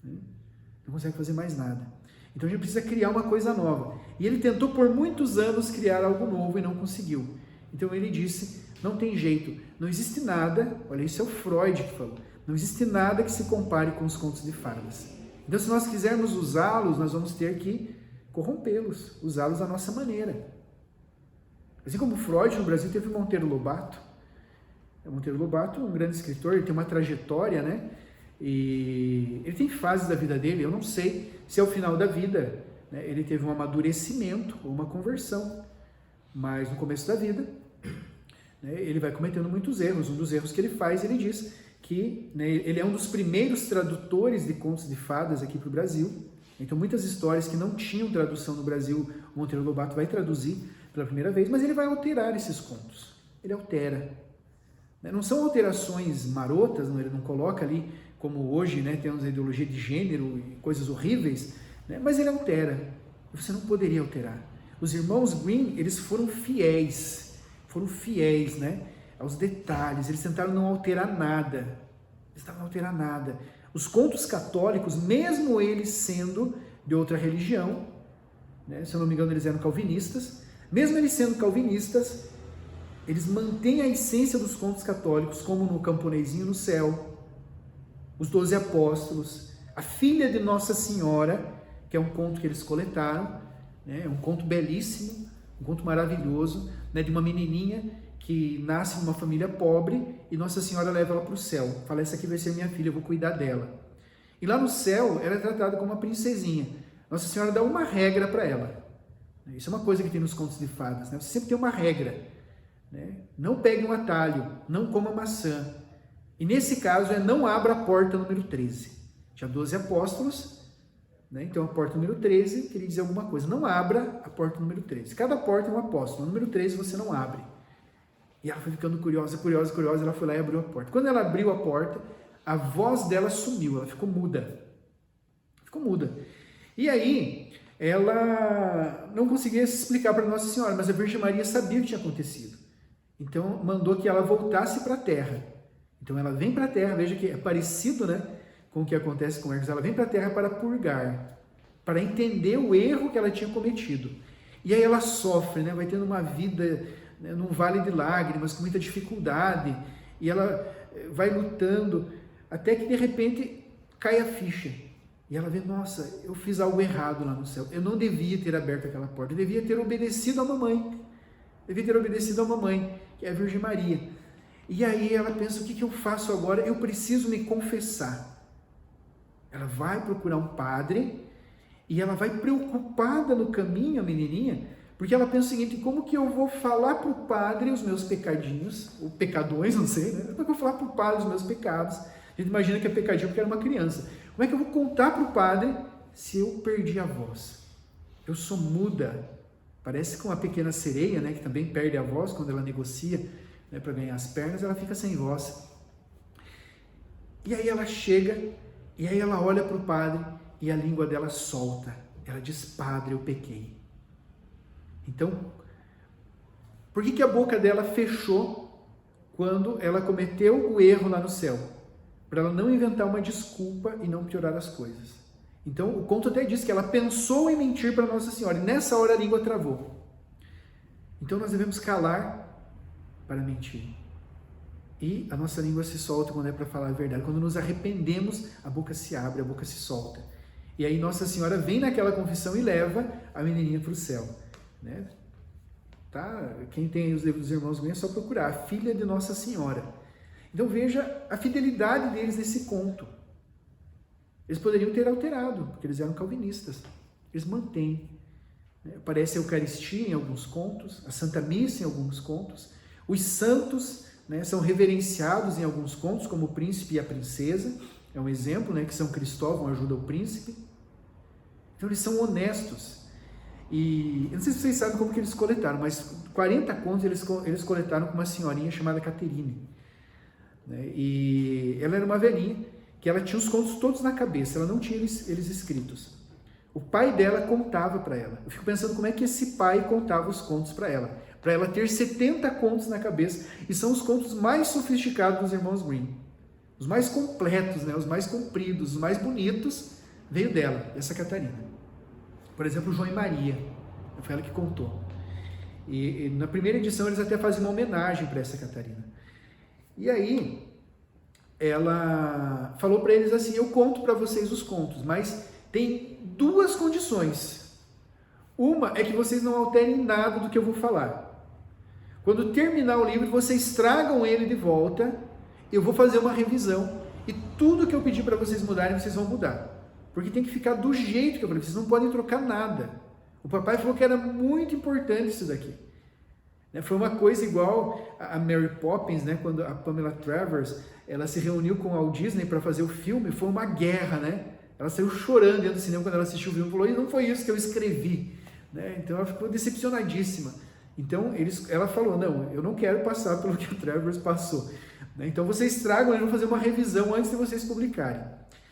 Não consegue fazer mais nada. Então a gente precisa criar uma coisa nova. E ele tentou por muitos anos criar algo novo e não conseguiu. Então ele disse, não tem jeito, não existe nada, olha, isso é o Freud que falou, não existe nada que se compare com os contos de fadas. Então se nós quisermos usá-los, nós vamos ter que corrompê-los, usá-los da nossa maneira. Assim como Freud no Brasil teve Monteiro Lobato. Monteiro Lobato é um grande escritor, ele tem uma trajetória, né? E ele tem fases da vida dele, eu não sei se ao final da vida, né, ele teve um amadurecimento ou uma conversão, mas no começo da vida, né, ele vai cometendo muitos erros. Um dos erros que ele faz, ele diz que, né, ele é um dos primeiros tradutores de contos de fadas aqui para o Brasil. Então muitas histórias que não tinham tradução no Brasil, o Monteiro Lobato vai traduzir pela primeira vez, mas ele vai alterar esses contos. Ele altera. Não são alterações marotas, ele não coloca ali, como hoje, né, temos a ideologia de gênero e coisas horríveis, né, mas ele altera. Você não poderia alterar. Os irmãos Grimm, eles foram fiéis, né, aos detalhes, eles tentaram não alterar nada. Eles tentaram não alterar nada. Os contos católicos, mesmo eles sendo de outra religião, né, se eu não me engano eles eram calvinistas, mesmo eles sendo calvinistas, eles mantêm a essência dos contos católicos, como no Camponesinho no Céu, os 12 Apóstolos, a Filha de Nossa Senhora, que é um conto que eles coletaram, né, é um conto belíssimo, um conto maravilhoso, né, de uma menininha que nasce numa família pobre e Nossa Senhora leva ela para o céu. Fala, essa aqui vai ser minha filha, eu vou cuidar dela. E lá no céu, ela é tratada como uma princesinha. Nossa Senhora dá uma regra para ela. Isso é uma coisa que tem nos contos de fadas, né? Você sempre tem uma regra, né? Não pegue um atalho, não coma maçã. E nesse caso é não abra a porta número 13. Tinha 12 apóstolos, né? Então a porta número 13 queria dizer alguma coisa. Não abra a porta número 13. Cada porta é um apóstolo. O número 13 você não abre. E ela foi ficando curiosa, ela foi lá e abriu a porta. Quando ela abriu a porta, a voz dela sumiu, ela ficou muda. E aí, ela não conseguia se explicar para Nossa Senhora, mas a Virgem Maria sabia o que tinha acontecido. Então, mandou que ela voltasse para a terra. Então, ela vem para a terra, veja que é parecido, né, com o que acontece com Hércules. Ela vem para a terra para purgar, para entender o erro que ela tinha cometido. E aí ela sofre, né, vai tendo uma vida, né, num vale de lágrimas, com muita dificuldade, e ela vai lutando, até que de repente cai a ficha. E ela vê, nossa, eu fiz algo errado lá no céu. Eu não devia ter aberto aquela porta. Eu devia ter obedecido à mamãe. Que é a Virgem Maria. E aí ela pensa, o que eu faço agora? Eu preciso me confessar. Ela vai procurar um padre e ela vai preocupada no caminho, a menininha, porque ela pensa o seguinte, como que eu vou falar para o padre os meus pecadinhos, ou pecadões, não sei, né? Como é que eu vou falar para o padre os meus pecados? A gente imagina que é pecadinho porque era uma criança. Como é que eu vou contar para o padre se eu perdi a voz? Eu sou muda. Parece com a pequena sereia, né, que também perde a voz quando ela negocia, né, para ganhar as pernas, ela fica sem voz. E aí ela chega, e aí ela olha para o padre e a língua dela solta. Ela diz, padre, eu pequei. Então, por que a boca dela fechou quando ela cometeu o erro lá no céu? Para ela não inventar uma desculpa e não piorar as coisas. Então, o conto até diz que ela pensou em mentir para Nossa Senhora, e nessa hora a língua travou. Então, nós devemos calar para mentir. E a nossa língua se solta quando é para falar a verdade. Quando nos arrependemos, a boca se abre, a boca se solta. E aí Nossa Senhora vem naquela confissão e leva a menininha para o céu. Né? Tá? Quem tem os livros dos irmãos Grimm é só procurar. A Filha de Nossa Senhora. Então veja a fidelidade deles nesse conto. Eles poderiam ter alterado, porque eles eram calvinistas. Eles mantêm. Aparece a Eucaristia em alguns contos, a Santa Missa em alguns contos. Os santos, né, são reverenciados em alguns contos, como o príncipe e a princesa. É um exemplo, né, que São Cristóvão ajuda o príncipe. Então eles são honestos. E eu não sei se vocês sabem como que eles coletaram, mas 40 contos eles coletaram com uma senhorinha chamada Caterine. Né? E ela era uma velhinha, que ela tinha os contos todos na cabeça, ela não tinha eles escritos. O pai dela contava para ela. Eu fico pensando como é que esse pai contava os contos para ela ter 70 contos na cabeça, e são os contos mais sofisticados dos irmãos Grimm. Os mais completos, né? Os mais compridos, os mais bonitos, veio dela, essa Catarina. Por exemplo, João e Maria, foi ela que contou. E na primeira edição eles até fazem uma homenagem para essa Catarina. E aí, ela falou para eles assim: eu conto para vocês os contos, mas tem duas condições. Uma é que vocês não alterem nada do que eu vou falar. Quando terminar o livro, vocês tragam ele de volta, eu vou fazer uma revisão, e tudo que eu pedir para vocês mudarem, vocês vão mudar. Porque tem que ficar do jeito que eu falei, vocês não podem trocar nada. O papai falou que era muito importante isso daqui. Foi uma coisa igual a Mary Poppins, né? Quando a Pamela Travers, ela se reuniu com o Walt Disney para fazer o filme, foi uma guerra, né? Ela saiu chorando dentro do cinema quando ela assistiu o filme, falou: e não foi isso que eu escrevi. Né? Então ela ficou decepcionadíssima. Então ela falou: não, eu não quero passar pelo que o Travers passou. Né? Então vocês tragam, eles vão fazer uma revisão antes de vocês publicarem.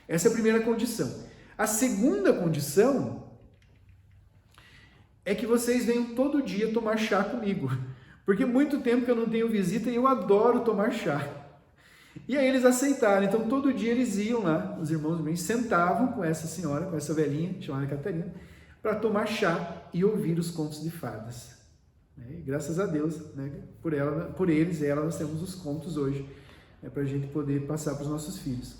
Essa é a primeira condição. A segunda condição é que vocês venham todo dia tomar chá comigo, porque muito tempo que eu não tenho visita e eu adoro tomar chá. E aí eles aceitaram, então todo dia eles iam lá, os irmãos meus sentavam com essa senhora, com essa velhinha, chamada Catarina, para tomar chá e ouvir os contos de fadas. E graças a Deus, né, por eles e ela, nós temos os contos hoje, para a gente poder passar para os nossos filhos.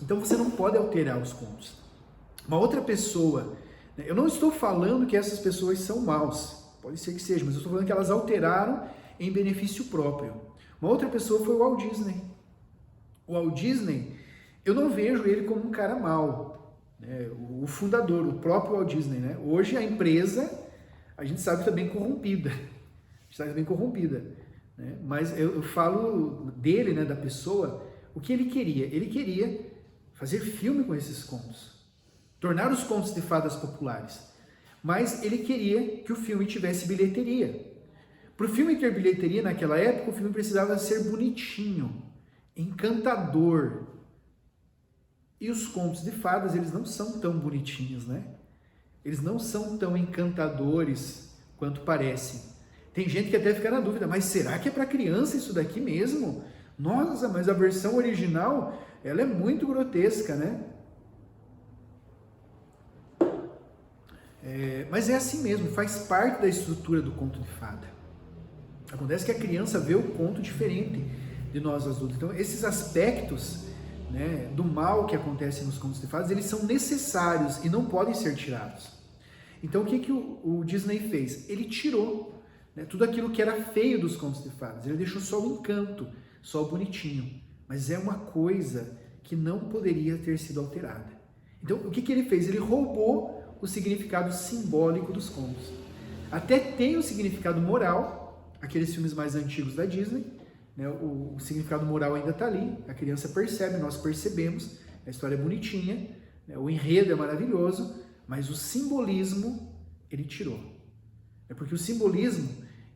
Então você não pode alterar os contos. Uma outra pessoa, eu não estou falando que essas pessoas são maus, pode ser que seja, mas eu estou falando que elas alteraram em benefício próprio. Uma outra pessoa foi o Walt Disney. O Walt Disney, eu não vejo ele como um cara mau, né? O fundador, o próprio Walt Disney, né? Hoje a empresa, a gente sabe que está bem corrompida, né? Mas eu falo dele, né, da pessoa, o que ele queria? Ele queria fazer filme com esses contos, tornar os contos de fadas populares, mas ele queria que o filme tivesse bilheteria. Para o filme ter bilheteria naquela época, o filme precisava ser bonitinho, encantador. E os contos de fadas, eles não são tão bonitinhos, né? Eles não são tão encantadores quanto parecem. Tem gente que até fica na dúvida, mas será que é para criança isso daqui mesmo? Nossa, mas a versão original, ela é muito grotesca, né? Mas é assim mesmo, faz parte da estrutura do conto de fada. Acontece que a criança vê o conto diferente de nós adultos. Então, esses aspectos, né, do mal que acontece nos contos de fadas, eles são necessários e não podem ser tirados. Então, o que o Disney fez? Ele tirou, né, tudo aquilo que era feio dos contos de fadas. Ele deixou só o encanto, só o bonitinho. Mas é uma coisa que não poderia ter sido alterada. Então, o que ele fez? Ele roubou o significado simbólico dos contos. Até tem o significado moral, aqueles filmes mais antigos da Disney, né, o significado moral ainda está ali, a criança percebe, nós percebemos, a história é bonitinha, né, o enredo é maravilhoso, mas o simbolismo ele tirou. É porque o simbolismo,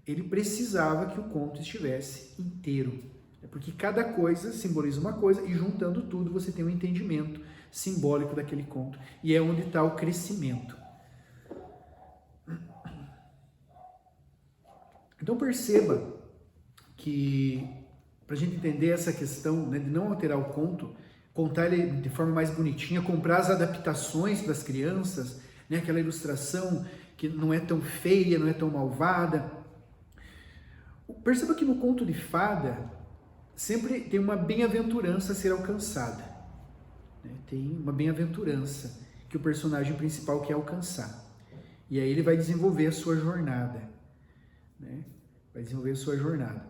ele precisava que o conto estivesse inteiro. É porque cada coisa simboliza uma coisa e juntando tudo você tem um entendimento simbólico daquele conto. E é onde está o crescimento. Então perceba que, para a gente entender essa questão, né, de não alterar o conto, contar ele de forma mais bonitinha, comprar as adaptações para as crianças, né, aquela ilustração que não é tão feia, não é tão malvada. Perceba que no conto de fada sempre tem uma bem-aventurança a ser alcançada. Né? Tem uma bem-aventurança que o personagem principal quer alcançar. E aí ele vai desenvolver a sua jornada. Né? Vai desenvolver a sua jornada.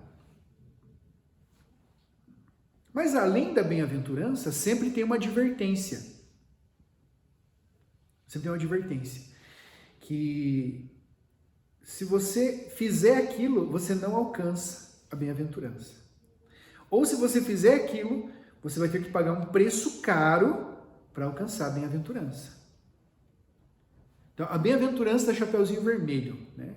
Mas além da bem-aventurança, sempre tem uma advertência. Sempre tem uma advertência. Que se você fizer aquilo, você não alcança a bem-aventurança. Ou se você fizer aquilo, você vai ter que pagar um preço caro para alcançar a bem-aventurança. Então, a bem-aventurança da Chapeuzinho Vermelho, né?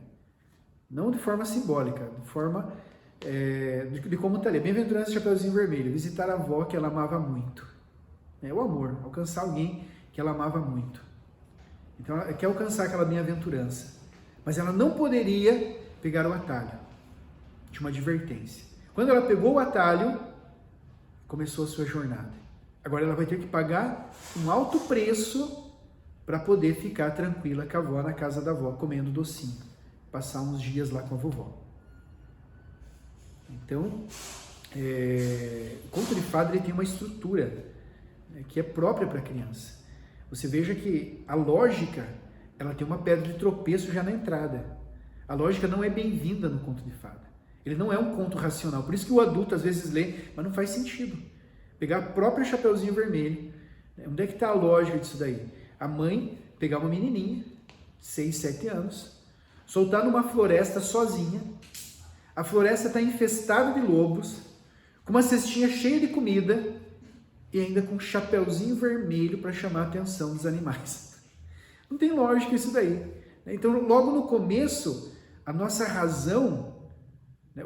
Não de forma simbólica, de forma de como está ali. Bem-aventurança da Chapeuzinho Vermelho, visitar a avó que ela amava muito. É o amor, alcançar alguém que ela amava muito. Então, ela quer alcançar aquela bem-aventurança. Mas ela não poderia pegar o atalho. Tinha uma advertência. Quando ela pegou o atalho, começou a sua jornada. Agora ela vai ter que pagar um alto preço para poder ficar tranquila com a avó na casa da avó, comendo docinho. Passar uns dias lá com a vovó. Então, o conto de fada ele tem uma estrutura, né, que é própria para a criança. Você veja que a lógica, ela tem uma pedra de tropeço já na entrada. A lógica não é bem-vinda no conto de fada. Ele não é um conto racional. Por isso que o adulto às vezes lê, mas não faz sentido. Pegar a própria Chapeuzinho Vermelho. Onde é que está a lógica disso daí? A mãe pegar uma menininha, 6, 7 anos, soltar numa floresta sozinha. A floresta está infestada de lobos, com uma cestinha cheia de comida e ainda com um chapeuzinho vermelho para chamar a atenção dos animais. Não tem lógica isso daí. Então, logo no começo, a nossa razão,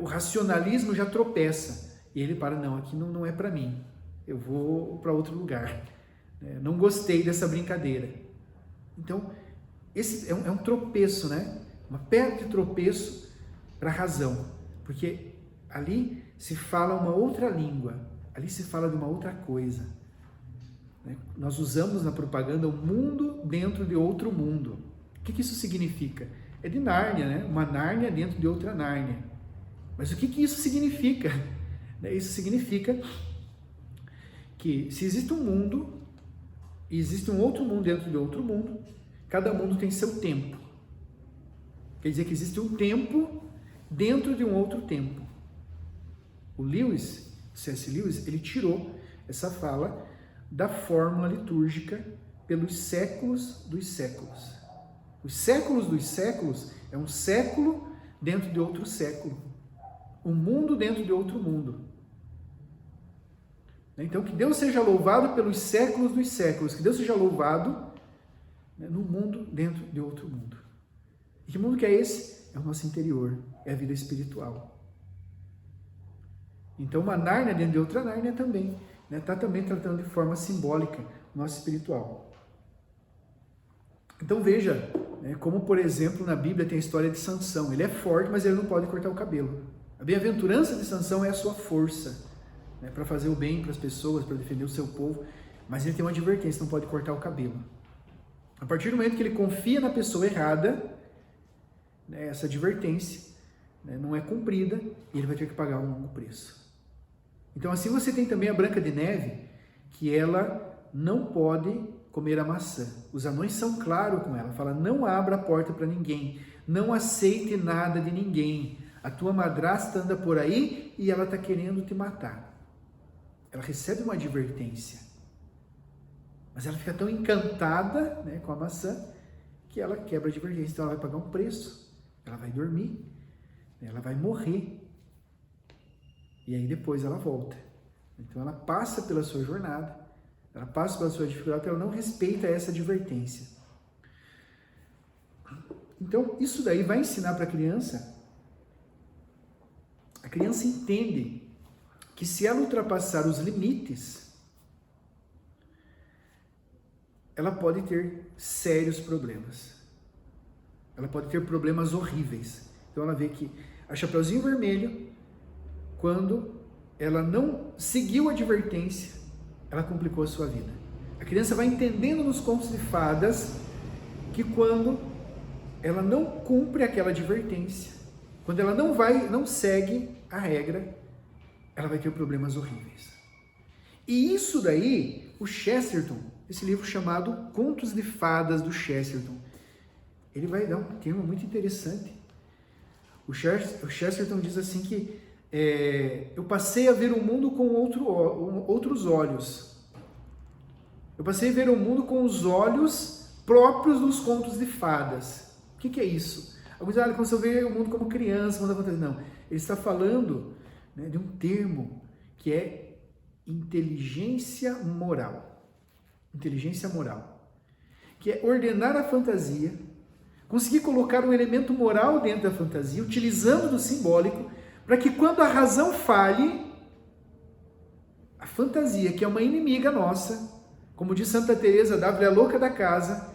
o racionalismo já tropeça. E ele para, não, aqui não é para mim. Eu vou para outro lugar. Não gostei dessa brincadeira. Então, esse é um tropeço, né? Uma pedra de tropeço para a razão. Porque ali se fala uma outra língua. Ali se fala de uma outra coisa. Nós usamos na propaganda o mundo dentro de outro mundo. O que isso significa? É de Nárnia, né? Uma Nárnia dentro de outra Nárnia. Mas o que isso significa? Isso significa que se existe um mundo e existe um outro mundo dentro de outro mundo, cada mundo tem seu tempo. Quer dizer que existe um tempo dentro de um outro tempo. O C.S. Lewis, ele tirou essa fala da fórmula litúrgica pelos séculos dos séculos. Os séculos dos séculos é um século dentro de outro século. Um mundo dentro de outro mundo. Então, que Deus seja louvado pelos séculos dos séculos. Que Deus seja louvado no mundo dentro de outro mundo. E que mundo que é esse? É o nosso interior. É a vida espiritual. Então, uma Nárnia dentro de outra Nárnia também. Está também tratando de forma simbólica o nosso espiritual. Então, veja, como, por exemplo, na Bíblia tem a história de Sansão. Ele é forte, mas ele não pode cortar o cabelo. A bem-aventurança de Sansão é a sua força, para fazer o bem para as pessoas, para defender o seu povo, mas ele tem uma advertência, não pode cortar o cabelo. A partir do momento que ele confia na pessoa errada, essa advertência não é cumprida e ele vai ter que pagar um longo preço. Então assim você tem também a Branca de Neve, que ela não pode comer a maçã. Os anões são claros com ela, fala: não abra a porta para ninguém, não aceite nada de ninguém. A tua madrasta anda por aí e ela está querendo te matar. Ela recebe uma advertência. Mas ela fica tão encantada com a maçã que ela quebra a advertência. Então ela vai pagar um preço. Ela vai dormir. Ela vai morrer. E aí depois ela volta. Então ela passa pela sua jornada. Ela passa pela sua dificuldade porque ela não respeita essa advertência. Então isso daí vai ensinar para a criança. A criança entende que se ela ultrapassar os limites, ela pode ter sérios problemas. Ela pode ter problemas horríveis. Então ela vê que a Chapeuzinho Vermelho, quando ela não seguiu a advertência, ela complicou a sua vida. A criança vai entendendo nos contos de fadas que quando ela não cumpre aquela advertência, quando ela não segue a regra, ela vai ter problemas horríveis. E isso daí, o Chesterton, esse livro chamado Contos de Fadas do Chesterton, ele vai dar um termo muito interessante. O Chesterton diz assim que eu passei a ver o mundo com outros olhos. Eu passei a ver o mundo com os olhos próprios dos contos de fadas. O que é isso? Alguns dizem, quando você vê o mundo como criança, mundo acontece. Não, ele está falando, né, de um termo que é inteligência moral. Inteligência moral. Que é ordenar a fantasia, conseguir colocar um elemento moral dentro da fantasia, utilizando do simbólico, para que quando a razão falhe, a fantasia, que é uma inimiga nossa, como diz Santa Teresa d'Ávila, a louca da casa,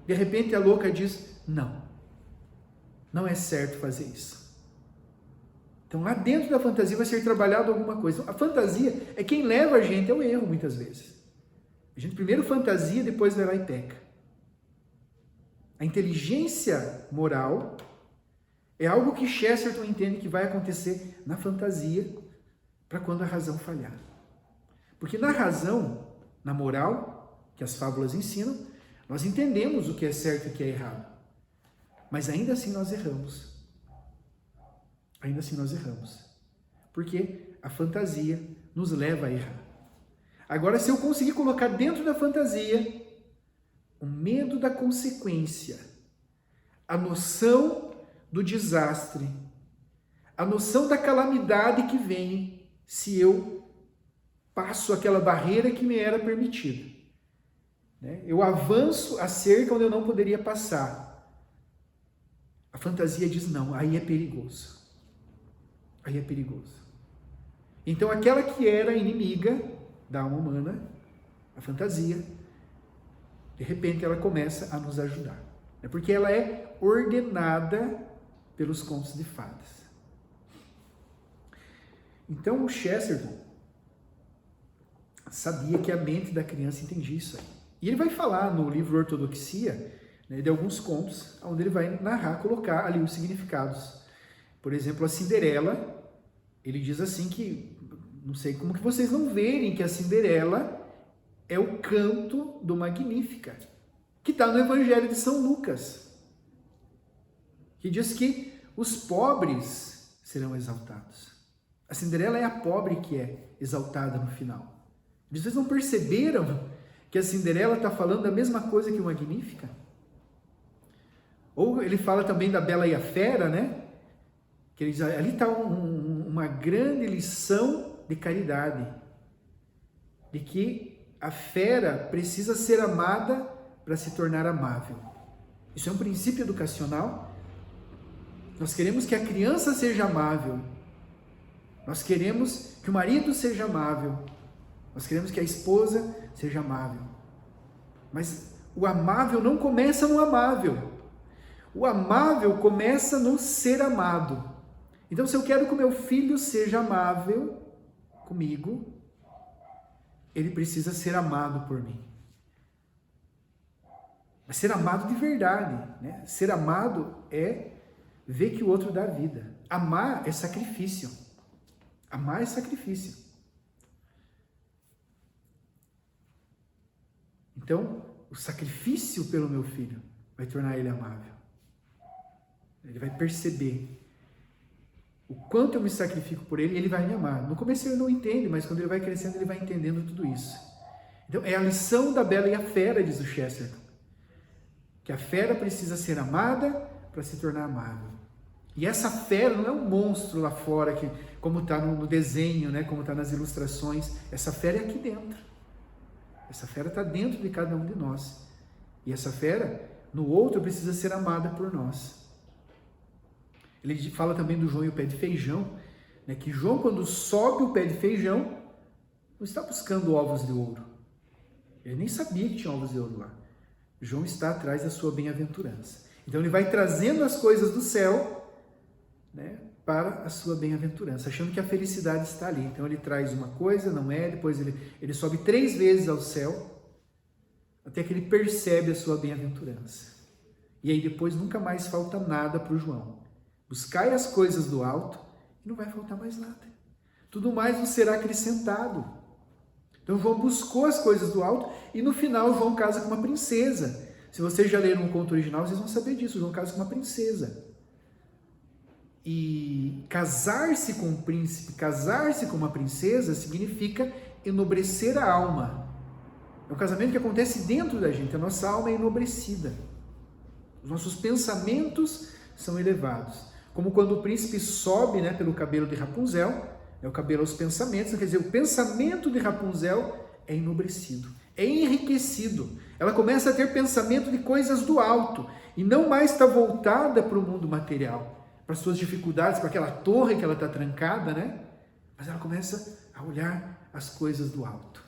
de repente a louca diz, não é certo fazer isso. Então lá dentro da fantasia vai ser trabalhado alguma coisa. A fantasia é quem leva a gente ao erro muitas vezes. A gente primeiro fantasia, depois vai lá e peca. A inteligência moral é algo que Chesterton entende que vai acontecer na fantasia para quando a razão falhar. Porque na razão, na moral, que as fábulas ensinam, nós entendemos o que é certo e o que é errado. Mas ainda assim nós erramos. Ainda assim nós erramos. Porque a fantasia nos leva a errar. Agora, se eu conseguir colocar dentro da fantasia o medo da consequência, a noção do desastre, a noção da calamidade que vem se eu passo aquela barreira que me era permitida. Eu avanço a cerca onde eu não poderia passar. A fantasia diz não, aí é perigoso. Aí é perigoso. Então aquela que era inimiga da alma humana, a fantasia, de repente ela começa a nos ajudar. Porque ela é ordenada pelos contos de fadas. Então o Chesterton sabia que a mente da criança entendia isso aí. E ele vai falar no livro Ortodoxia, de alguns contos, onde ele vai narrar, colocar ali os significados. Por exemplo, a Cinderela, ele diz assim que, não sei como que vocês não verem que a Cinderela é o canto do Magnífica, que está no Evangelho de São Lucas, que diz que os pobres serão exaltados. A Cinderela é a pobre que é exaltada no final. Vocês não perceberam que a Cinderela está falando da mesma coisa que o Magnífica? Ou ele fala também da Bela e a Fera, né? Que ele diz, ali está uma grande lição de caridade, de que a fera precisa ser amada para se tornar amável. Isso é um princípio educacional. Nós queremos que a criança seja amável. Nós queremos que o marido seja amável. Nós queremos que a esposa seja amável. Mas o amável não começa no amável. O amável começa no ser amado. Então, se eu quero que o meu filho seja amável comigo, ele precisa ser amado por mim. Mas ser amado de verdade, né? Ser amado é ver que o outro dá vida. Amar é sacrifício. Amar é sacrifício. Então, o sacrifício pelo meu filho vai tornar ele amável. Ele vai perceber o quanto eu me sacrifico por ele, ele vai me amar. No começo ele não entende, mas quando ele vai crescendo, ele vai entendendo tudo isso. Então, é a lição da Bela e a Fera, diz o Chesterton. Que a fera precisa ser amada para se tornar amável. E essa fera não é um monstro lá fora, que, como está no desenho, né, como está nas ilustrações. Essa fera é aqui dentro. Essa fera está dentro de cada um de nós. E essa fera, no outro, precisa ser amada por nós. Ele fala também do João e o pé de feijão, né, que João, quando sobe o pé de feijão, não está buscando ovos de ouro. Ele nem sabia que tinha ovos de ouro lá. João está atrás da sua bem-aventurança. Então ele vai trazendo as coisas do céu, né, para a sua bem-aventurança, achando que a felicidade está ali. Então ele traz uma coisa, não é, depois ele sobe 3 vezes ao céu, até que ele percebe a sua bem-aventurança. E aí depois nunca mais falta nada para o João. Buscai as coisas do alto e não vai faltar mais nada. Tudo mais vos será acrescentado. Então João buscou as coisas do alto e no final João casa com uma princesa. Se vocês já leram um conto original, vocês vão saber disso. João casa com uma princesa. E casar-se com um príncipe, casar-se com uma princesa, significa enobrecer a alma. É um casamento que acontece dentro da gente. A nossa alma é enobrecida. Os nossos pensamentos são elevados. Como quando o príncipe sobe, né, pelo cabelo de Rapunzel, o cabelo aos pensamentos, quer dizer, o pensamento de Rapunzel é enobrecido, é enriquecido. Ela começa a ter pensamento de coisas do alto e não mais está voltada para o mundo material, para as suas dificuldades, para aquela torre que ela está trancada, né? Mas ela começa a olhar as coisas do alto.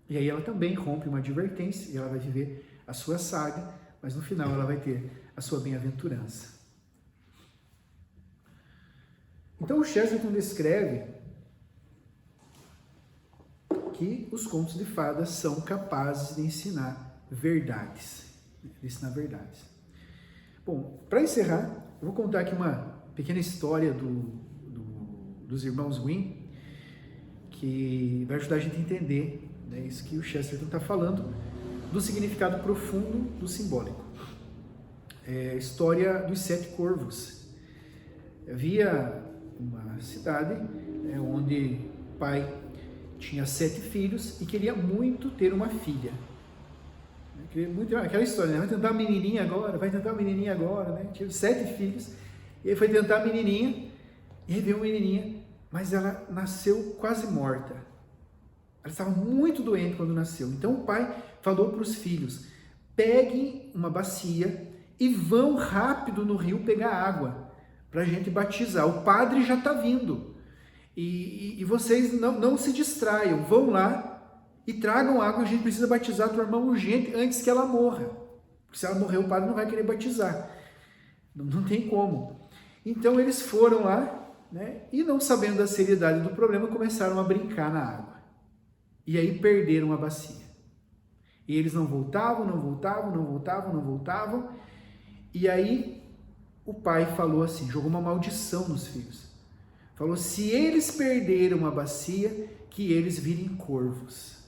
E aí ela também rompe uma advertência e ela vai viver a sua saga, mas no final ela vai ter a sua bem-aventurança. Então o Chesterton descreve que os contos de fadas são capazes de ensinar verdades. Bom, para encerrar, eu vou contar aqui uma pequena história dos irmãos Grimm, que vai ajudar a gente a entender, né, isso que o Chesterton está falando, do significado profundo do simbólico. É a história dos 7 corvos. Havia uma cidade onde o pai tinha 7 filhos e queria muito ter uma filha. Aquela história, né? Vai tentar uma menininha agora, né? Tinha 7 filhos, e ele foi tentar a menininha, e veio uma menininha, mas ela nasceu quase morta. Ela estava muito doente quando nasceu. Então o pai falou para os filhos: peguem uma bacia e vão rápido no rio pegar água para a gente batizar. O padre já está vindo. E vocês não se distraiam, vão lá e tragam água, a gente precisa batizar a tua irmã urgente antes que ela morra. Porque se ela morrer, o padre não vai querer batizar. Não tem como. Então eles foram lá, né, e não sabendo da seriedade do problema, começaram a brincar na água. E aí perderam a bacia. E eles não voltavam. E aí o pai falou assim, jogou uma maldição nos filhos. Falou: se eles perderam a bacia, que eles virem corvos.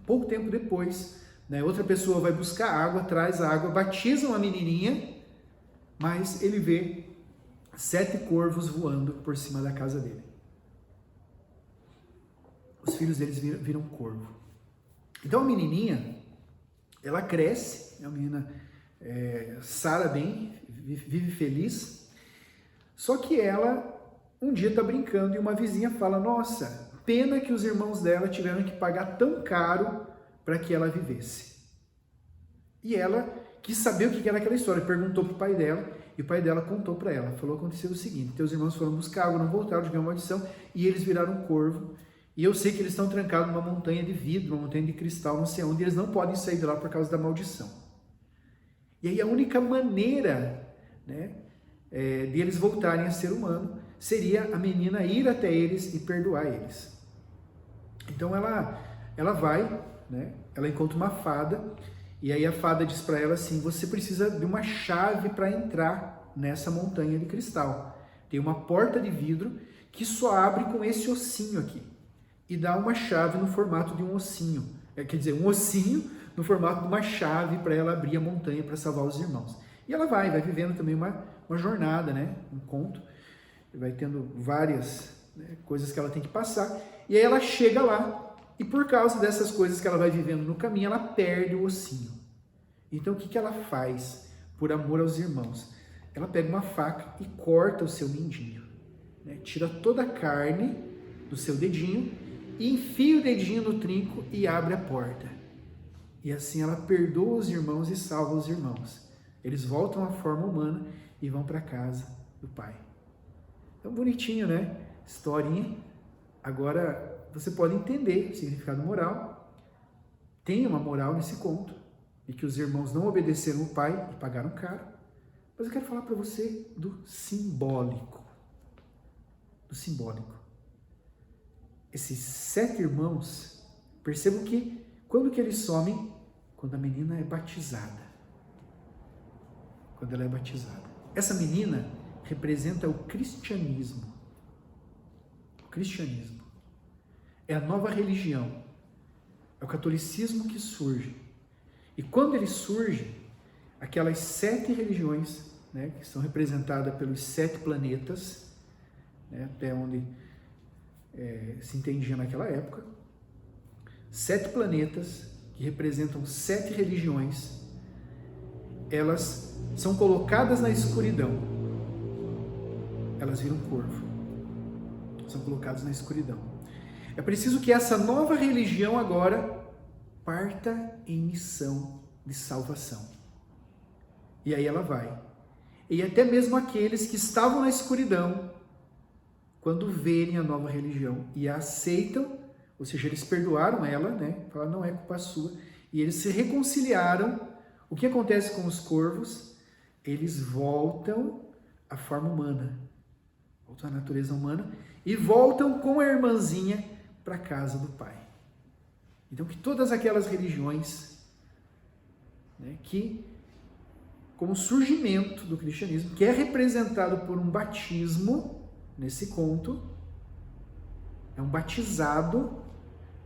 Pouco tempo depois, né, outra pessoa vai buscar água, traz a água, batizam a menininha, mas ele vê 7 corvos voando por cima da casa dele. Os filhos deles viram corvo. Então a menininha, ela cresce, é uma menina sara bem, vive feliz, só que ela um dia está brincando e uma vizinha fala: nossa, pena que os irmãos dela tiveram que pagar tão caro para que ela vivesse. E ela quis saber o que era aquela história, perguntou para o pai dela, e o pai dela contou para ela, falou: aconteceu o seguinte, teus irmãos foram buscar água, não voltaram, de uma maldição, e eles viraram um corvo, e eu sei que eles estão trancados numa montanha de vidro, uma montanha de cristal, não sei onde, eles não podem sair de lá por causa da maldição. E aí a única maneira, né, de eles voltarem a ser humano seria a menina ir até eles e perdoar eles. Então ela vai, né, ela encontra uma fada, e aí a fada diz para ela assim: você precisa de uma chave para entrar nessa montanha de cristal. Tem uma porta de vidro que só abre com esse ossinho aqui, e dá uma chave no formato de um ossinho, quer dizer, um ossinho no formato de uma chave para ela abrir a montanha para salvar os irmãos. E ela vai vivendo também uma jornada, né, um conto, vai tendo várias, né, coisas que ela tem que passar, e aí ela chega lá, e por causa dessas coisas que ela vai vivendo no caminho, ela perde o ossinho. Então o que ela faz por amor aos irmãos? Ela pega uma faca e corta o seu mindinho, né, tira toda a carne do seu dedinho, e enfia o dedinho no trinco e abre a porta. E assim ela perdoa os irmãos e salva os irmãos. Eles voltam à forma humana e vão para a casa do pai. Então, bonitinho, né? Historinha. Agora, você pode entender o significado moral. Tem uma moral nesse conto, de que os irmãos não obedeceram o pai e pagaram caro. Mas eu quero falar para você do simbólico. Do simbólico. Esses 7 irmãos, percebam que quando que eles somem? Quando a menina é batizada. Quando ela é batizada. Essa menina representa o cristianismo. O cristianismo. É a nova religião. É o catolicismo que surge. E quando ele surge, aquelas 7 religiões, né, que são representadas pelos 7 planetas, né, até onde se entendia naquela época, 7 planetas, que representam 7 religiões, elas são colocadas na escuridão. Elas viram corvo. São colocadas na escuridão. É preciso que essa nova religião agora parta em missão de salvação. E aí ela vai. E até mesmo aqueles que estavam na escuridão, quando verem a nova religião e a aceitam, ou seja, eles perdoaram ela, né? Falaram, não é culpa sua, e eles se reconciliaram. O que acontece com os corvos? Eles voltam à forma humana, voltam à natureza humana e voltam com a irmãzinha para a casa do Pai. Então, que todas aquelas religiões, né, que, como surgimento do cristianismo, que é representado por um batismo, nesse conto, é um batizado,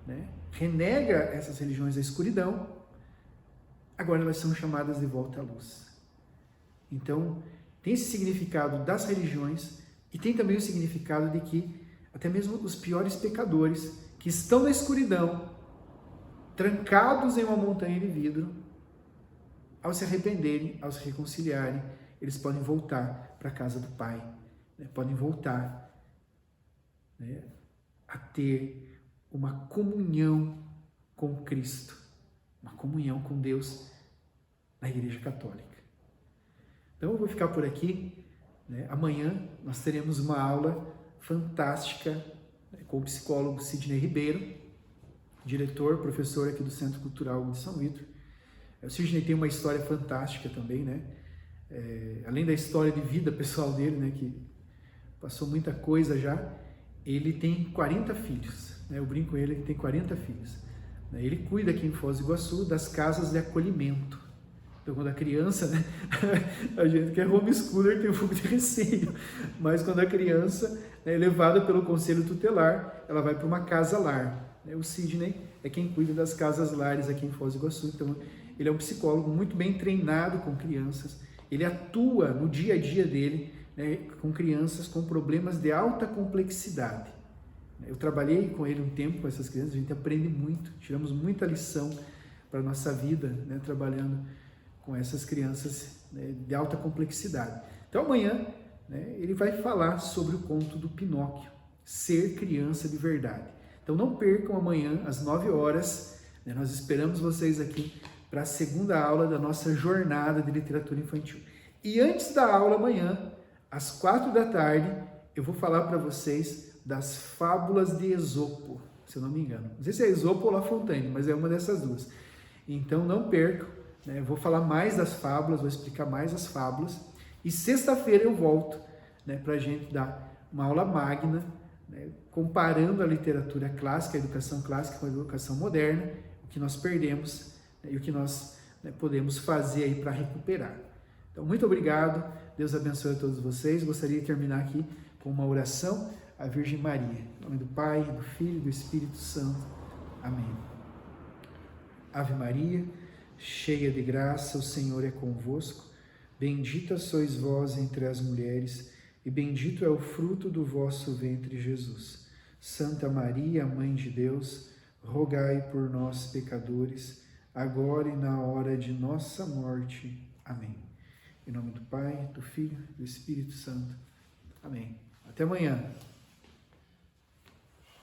né, renega essas religiões da escuridão, agora elas são chamadas de volta à luz. Então, tem esse significado das religiões e tem também o significado de que até mesmo os piores pecadores que estão na escuridão, trancados em uma montanha de vidro, ao se arrependerem, ao se reconciliarem, eles podem voltar para a casa do Pai, né? Podem voltar, né, a ter uma comunhão com Cristo, uma comunhão com Deus na Igreja Católica. Então eu vou ficar por aqui, né? Amanhã nós teremos uma aula fantástica, né, com o psicólogo Sidney Ribeiro, diretor, professor aqui do Centro Cultural de São Vítor. O Sidney tem uma história fantástica também, né? Além da história de vida pessoal dele, né, que passou muita coisa já, ele tem 40 filhos, né? Eu brinco com ele que tem 40 filhos. Ele cuida aqui em Foz do Iguaçu das casas de acolhimento. Então, quando a criança, né, a gente que é homeschooler tem um pouco de receio, mas quando a criança é levada pelo conselho tutelar, ela vai para uma casa-lar. O Sidney é quem cuida das casas-lares aqui em Foz do Iguaçu, então ele é um psicólogo muito bem treinado com crianças, ele atua no dia a dia dele, né, com crianças com problemas de alta complexidade. Eu trabalhei com ele um tempo com essas crianças, a gente aprende muito, tiramos muita lição para a nossa vida, né, trabalhando com essas crianças, né, de alta complexidade. Então amanhã, né, ele vai falar sobre o conto do Pinóquio, ser criança de verdade. Então não percam amanhã às 9 horas, né, nós esperamos vocês aqui para a segunda aula da nossa jornada de literatura infantil. E antes da aula amanhã, às 4 da tarde, eu vou falar para vocês das fábulas de Esopo, se eu não me engano. Não sei se é Esopo ou La Fontaine, mas é uma dessas duas. Então não percam, né? Eu vou falar mais das fábulas, vou explicar mais as fábulas. E sexta-feira eu volto, né, para a gente dar uma aula magna, né, comparando a literatura clássica, a educação clássica com a educação moderna, o que nós perdemos, né, e o que nós, né, podemos fazer aí para recuperar. Então, muito obrigado, Deus abençoe a todos vocês. Gostaria de terminar aqui com uma oração à Virgem Maria. Em nome do Pai, do Filho e do Espírito Santo. Amém. Ave Maria, cheia de graça, o Senhor é convosco. Bendita sois vós entre as mulheres, e bendito é o fruto do vosso ventre, Jesus. Santa Maria, Mãe de Deus, rogai por nós, pecadores, agora e na hora de nossa morte. Amém. Em nome do Pai, do Filho e do Espírito Santo. Amém. Até amanhã.